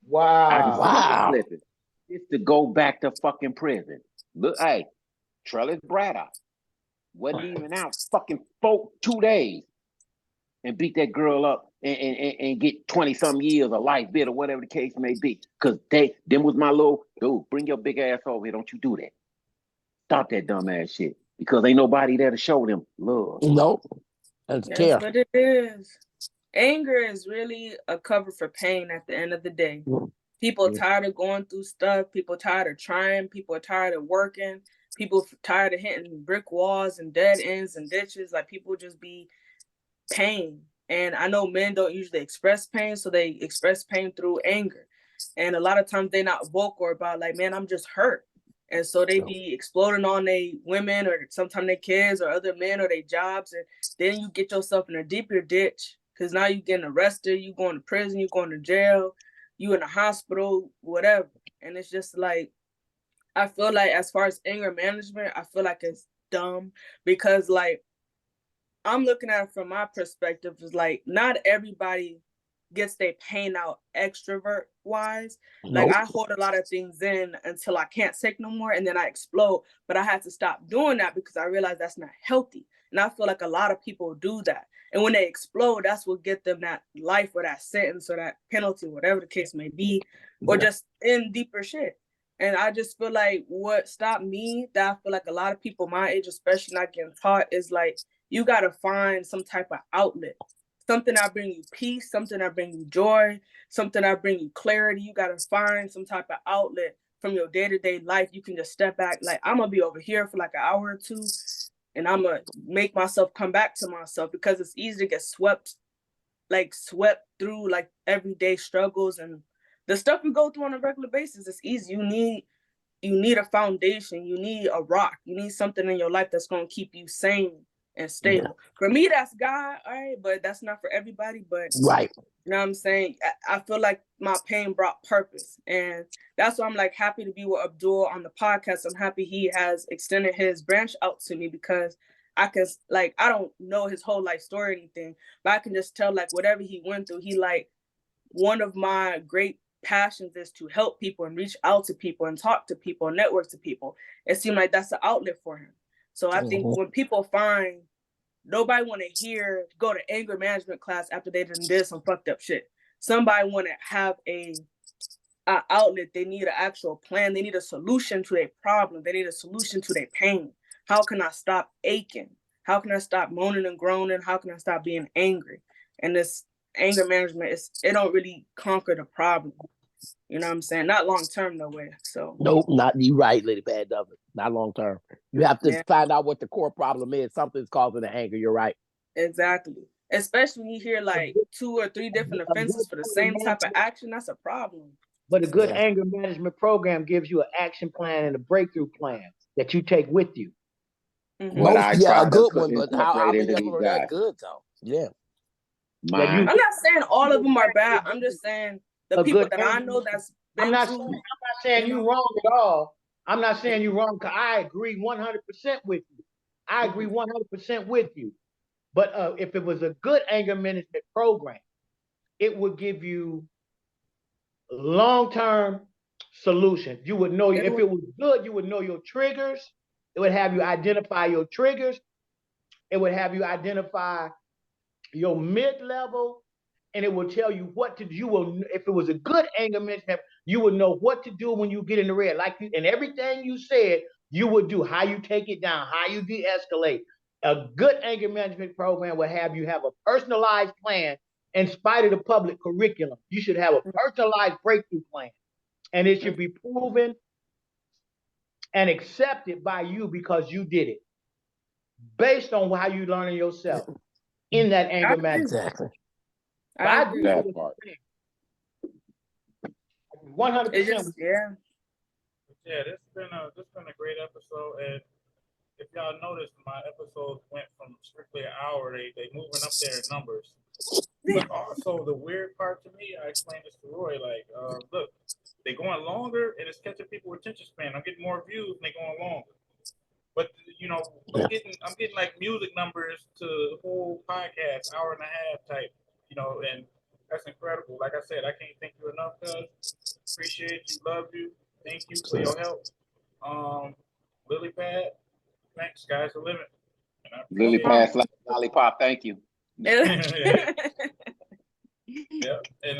Wow. I can send you the clipping. Just to go back to fucking prison. Look, hey, Trellis Braddock wasn't even out fucking 2 days and beat that girl up and get 20-some years of life bit or whatever the case may be. Because them was my little, dude, bring your big ass over here. Don't you do that. Stop that dumb ass shit. Because ain't nobody there to show them love. Nope. That's what it is. Anger is really a cover for pain at the end of the day. People are tired of going through stuff. People are tired of trying. People are tired of working. People are tired of hitting brick walls and dead ends and ditches. Like, people just be pain. And I know men don't usually express pain, so they express pain through anger. And a lot of times they're not vocal about, like, man, I'm just hurt. And so they be exploding on their women or sometimes their kids or other men or their jobs. And then you get yourself in a deeper ditch because now you're getting arrested, you going to prison, you going to jail, you in the hospital, whatever. And it's just like, I feel like as far as anger management, I feel like it's dumb because, like, I'm looking at it from my perspective is like, not everybody gets their pain out extrovert wise. Like, I hold a lot of things in until I can't take no more and then I explode. But I had to stop doing that because I realized that's not healthy. And I feel like a lot of people do that. And when they explode, that's what get them that life or that sentence or that penalty, whatever the case may be, or just in deeper shit. And I just feel like what stopped me, that I feel like a lot of people my age, especially not getting taught, is like, you got to find some type of outlet, something that bring you peace, something that bring you joy, something that bring you clarity. You got to find some type of outlet from your day-to-day life. You can just step back. Like, I'm going to be over here for like an hour or two, and I'm going to make myself come back to myself because it's easy to get swept through like everyday struggles and the stuff we go through on a regular basis. It's easy. You need a foundation. You need a rock. You need something in your life that's going to keep you sane and stable. For me, that's God, all right, but that's not for everybody. But you know what I'm saying? I feel like my pain brought purpose, and that's why I'm like happy to be with Abdul on the podcast. I'm happy he has extended his branch out to me because I can, like, I don't know his whole life story or anything, but I can just tell, like, whatever he went through, he, like, one of my great passions is to help people and reach out to people and talk to people and network to people. It seemed like that's the outlet for him. So I think when people find, nobody want to go to anger management class after they did some fucked up shit. Somebody want to have a outlet. They need an actual plan. They need a solution to their problem. They need a solution to their pain. How can I stop aching? How can I stop moaning and groaning? How can I stop being angry? And this anger management, it don't really conquer the problem. You know what I'm saying? Not long term, no way. So nope, not you right, Lady Bad of it. Not long term. You have to find out what the core problem is. Something's causing the anger. You're right. Exactly. Especially when you hear like 2 or 3 different offenses for the same type of action, that's a problem. But a good anger management program gives you an action plan and a breakthrough plan that you take with you. What I try a good to one, but how incorporate many into of them these are guys. that good though? Yeah. Mine. I'm not saying all of them are bad. I'm just saying the people that I know that's been I'm not true. saying you wrong at all. I'm not saying you wrong because I agree 100% with you. I agree 100% with you. But if it was a good anger management program, it would give you long-term solutions. You would know if it was good, you would know your triggers. It would have you identify your triggers. It would have you identify your mid-level, and it will tell you what to do. You will, if it was a good anger management, you would know what to do when you get in the red. Like you, and everything you said, you would do. How you take it down, how you de-escalate. A good anger management program will have you have a personalized plan in spite of the public curriculum. You should have a personalized breakthrough plan, and it should be proven and accepted by you because you did it, based on how you learning yourself in that anger management. Exactly. I agree. That part. 100%. Yeah, this has been a great episode, and if y'all noticed, my episodes went from strictly an hour. They moving up there in numbers. But also the weird part to me, I explained this to Roy. Like, look, they going longer, and it's catching people's attention span. I'm getting more views, and they going longer. But you know, I'm getting like music numbers to the whole podcast, hour and a half type. You know, and that's incredible. Like I said, I can't thank you enough, cuz. Appreciate you, love you, thank you for your help. Lily Pad, thanks, sky's the limit. Lily Pad Lollipop, thank you. Yeah, and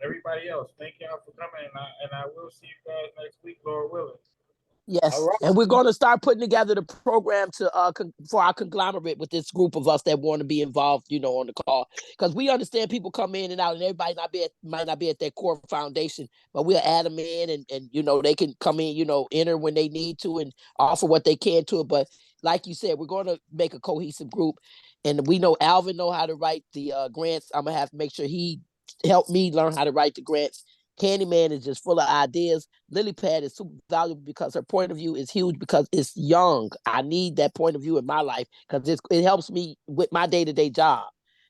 everybody else, thank y'all for coming, and I will see you guys next week, Lord willing. Yes, right. And we're going to start putting together the program to for our conglomerate with this group of us that want to be involved, you know, on the call, because we understand people come in and out, and everybody might not be at their core foundation, but we'll add them in, and you know they can come in, you know, enter when they need to, and offer what they can to it. But like you said, we're going to make a cohesive group, and we know Alvin know how to write the grants. I'm gonna have to make sure he helped me learn how to write the grants. Candyman is just full of ideas. Lily Pad is super valuable because her point of view is huge because it's young. I need that point of view in my life because it helps me with my day-to-day job.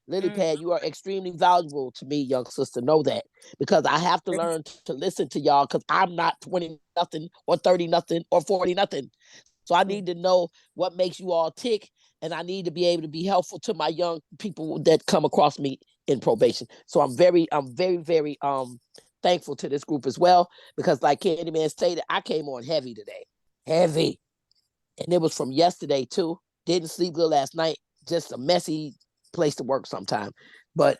Lily Pad, you are extremely valuable to me, young sister. Know that, because I have to learn to listen to y'all because I'm not 20 nothing or 30 nothing or 40 nothing. So I need to know what makes you all tick, and I need to be able to be helpful to my young people that come across me in probation. So I'm very, very thankful to this group as well, because like Candyman stated, I came on heavy today. Heavy. And it was from yesterday too. Didn't sleep good last night. Just a messy place to work sometime. But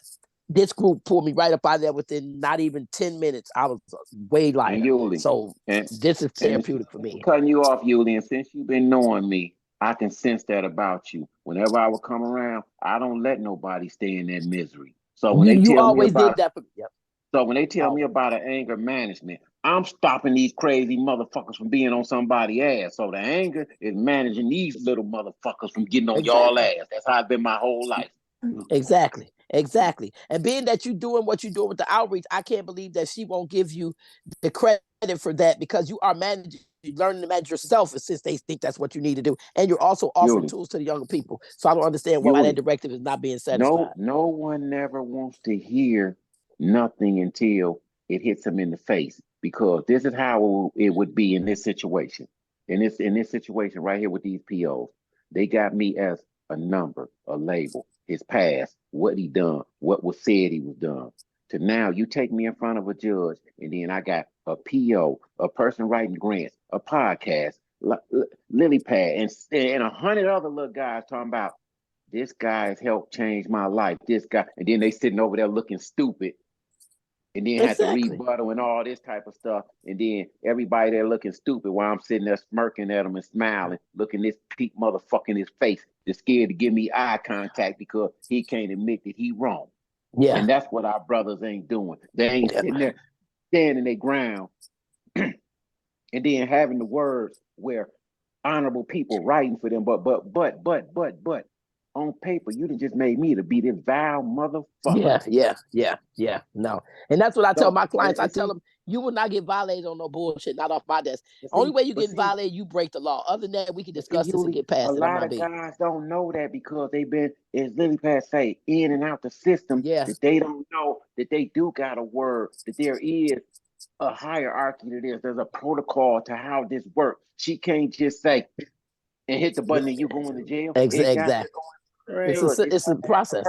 this group pulled me right up out of there within not even 10 minutes. I was way lighter. Yuli, so this is therapeutic for me. Cutting you off, Yuli, and since you've been knowing me, I can sense that about you. Whenever I would come around, I don't let nobody stay in that misery. So when they tell me about that, so when they tell me about an anger management, I'm stopping these crazy motherfuckers from being on somebody's ass. So the anger is managing these little motherfuckers from getting on y'all ass. That's how it's been my whole life. Exactly. And being that you're doing what you're doing with the outreach, I can't believe that she won't give you the credit for that, because you are managing, you're learning to manage yourself, since they think that's what you need to do. And you're also offering tools to the younger people. So I don't understand why that directive is not being satisfied. No one never wants to hear nothing until it hits them in the face, because this is how it would be in this situation. In this situation right here with these POs, they got me as a number, a label, his past, what he done, what was said he was done. To now you take me in front of a judge, and then I got a PO, a person writing grants, a podcast, Lily Pad, and 100 other little guys talking about this guy has helped change my life. This guy, and then they sitting over there looking stupid, and then have to rebuttal and all this type of stuff. And then everybody there looking stupid while I'm sitting there smirking at them and smiling, looking this peak motherfucker in his face, just scared to give me eye contact because he can't admit that he wrong. Yeah. And that's what our brothers ain't doing. They ain't sitting there standing their ground and then having the words where honorable people writing for them, but on paper, you done just made me to be this vile motherfucker. Yeah. No. And that's what I tell my clients. I tell them, You will not get violated on no bullshit, not off my desk. Only way you get violated, you break the law. Other than that, we can discuss this and get past it. A lot of guys don't know that because they've been, as Lily Pad say, in and out the system. Yeah. That they don't know that they do got a word, that there is a hierarchy to this. There's a protocol to how this works. She can't just say and hit the button and you going to jail. Exactly. Right. It's a process.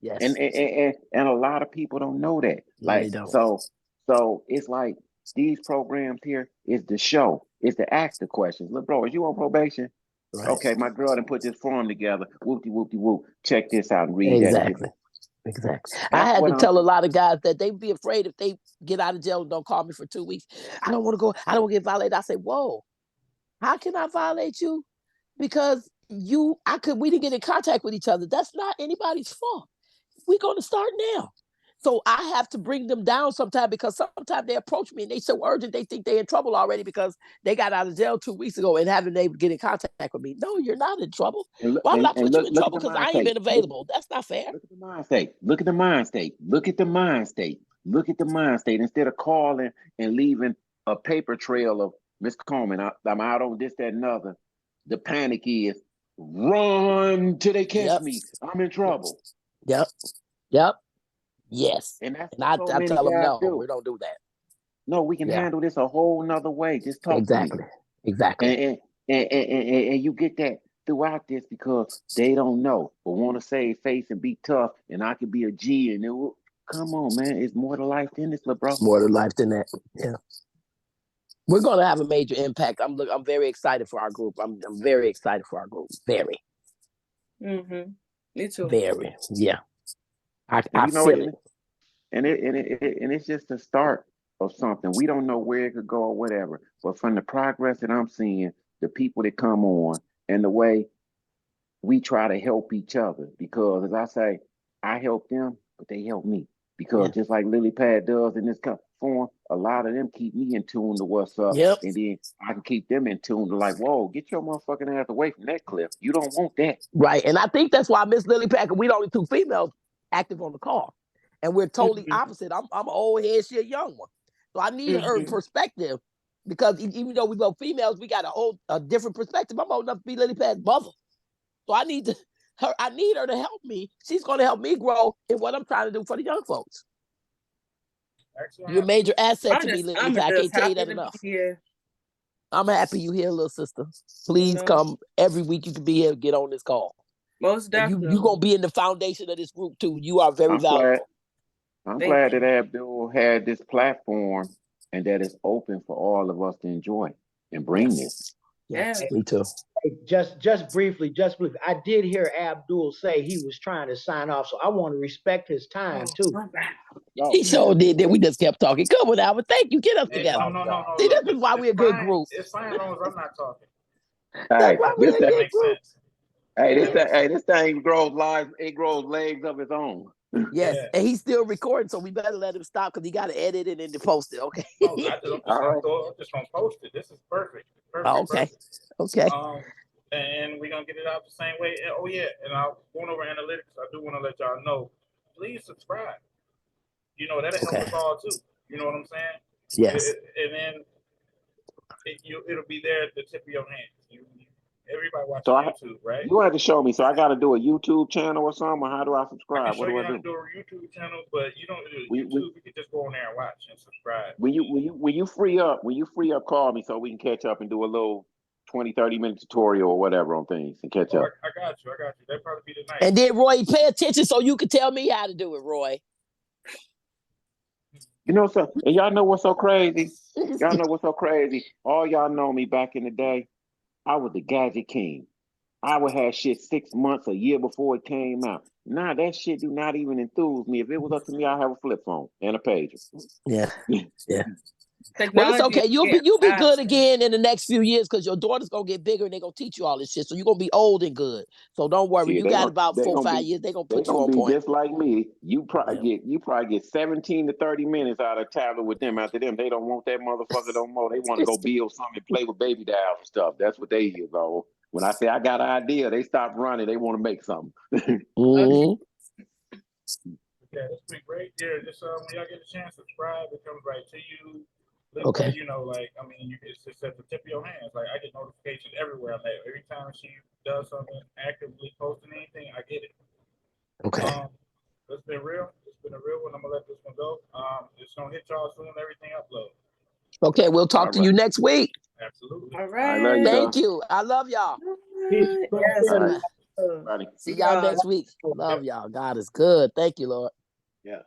Yes. And a lot of people don't know that. No, like they don't. So it's like these programs here is the show. It's to ask the questions. Look, bro, is you on probation? Right. Okay, my girl done put this form together. Whoopty whoopty whoop. Check this out and read that. Exactly. I had to tell a lot of guys that they'd be afraid if they get out of jail and don't call me for 2 weeks. I don't want to go. I don't want to get violated. I say, whoa, how can I violate you? Because we didn't get in contact with each other. That's not anybody's fault. We're going to start now. So I have to bring them down sometimes because sometimes they approach me and they so urgent they think they're in trouble already because they got out of jail 2 weeks ago and haven't been able to get in contact with me. No, you're not in trouble. Why would I put you in trouble because I ain't been available? That's not fair. Look at the mind state. Look at the mind state. Look at the mind state. Look at the mind state. Instead of calling and leaving a paper trail of Miss Coleman, I'm out on this, that, and other. The panic is run till they catch me. I'm in trouble. Yep. Yes. And I tell them, no, we don't do that. No, we can handle this a whole nother way. Just talk to me. Exactly. And you get that throughout this because they don't know but want to save face and be tough. And I could be a G and come on, man. It's more to life than this, bro. More to life than that. Yeah. We're going to have a major impact. I'm very excited for our group. I'm very excited for our group. Very. Mm-hmm. Me too. Very. Yeah. I feel it. And it's just the start of something. We don't know where it could go or whatever. But from the progress that I'm seeing, the people that come on, and the way we try to help each other. Because as I say, I help them, but they help me. Because just like Lily Pad does in this form, a lot of them keep me in tune to what's up. Yep. And then I can keep them in tune to like, whoa, get your motherfucking ass away from that cliff. You don't want that. Right. And I think that's why Miss Lily Pad, we the only 2 females active on the call. And we're totally opposite. I'm an old head, she a young one. So I need her perspective because even though we both females, we got a different perspective. I'm old enough to be Lily Pad's mother. So I need her to help me. She's going to help me grow in what I'm trying to do for the young folks. Excellent. You're a major asset to me, Lily Pad. I can't tell you that enough. I'm happy you here, little sister. Please come every week. You can be here and get on this call. Most definitely. You're going to be in the foundation of this group too. You are very valuable. I'm glad that Abdul had this platform and that it's open for all of us to enjoy and bring this. Yes, me too. Just briefly, I did hear Abdul say he was trying to sign off, so I want to respect his time too. He sure did that. We just kept talking. Come on, Albert. Thank you. Get us together. No. See, this is why we're a good group. It's fine as long as I'm not talking. That's why we're a good group. This thing grows legs of its own. Yes, and he's still recording, so we better let him stop because he got to edit it and then post it. Okay. I'm just gonna post it. This is perfect. Okay. And we're gonna get it out the same way. Oh yeah, and I'm going over analytics. I do want to let y'all know. Please subscribe. That'll help us all too. You know what I'm saying? Yes. And then it'll be there at the tip of your hand. Everybody watches YouTube, right? You have to show me. So I got to do a YouTube channel or something, or how do I subscribe? I can show you how to do a YouTube channel, but you don't do YouTube. You can just go on there and watch and subscribe. When you free up, call me so we can catch up and do a little 20-30 minute tutorial or whatever on things and catch up. I got you. That'd probably be the night. And then Roy, pay attention so you can tell me how to do it, Roy. So and y'all know what's so crazy? All y'all know me back in the day. I was the gadget king. I would have shit 6 months, a year before it came out. Now that shit do not even enthuse me. If it was up to me, I'd have a flip phone and a pager. Yeah. Well, it's okay. You'll be good again in the next few years because your daughter's gonna get bigger and they're gonna teach you all this shit. So you're gonna be old and good. So don't worry. You got about 4 or 5 years. They're gonna put you on point. Just like me. You probably get 17 to 30 minutes out of a tablet with them. After them, they don't want that motherfucker no more. They want to go build something and play with baby dolls and stuff. That's what they is, though. When I say I got an idea, they stop running. They want to make something. Yeah, it's been great. Yeah, just when y'all get a chance, subscribe. It comes right to you. Okay. You know, like I mean, it's just at the tip of your hands. Like I get notifications everywhere I'm at. Every time she does something, actively posting anything, I get it. Okay. It's been real. It's been a real one. I'm gonna let this one go. It's gonna hit y'all soon. Everything upload. Okay, we'll talk to you next week. Absolutely. All I right. love you, Thank you. I love y'all. Peace. Yes. All right. See y'all next week. Love y'all. God is good. Thank you, Lord. Yeah.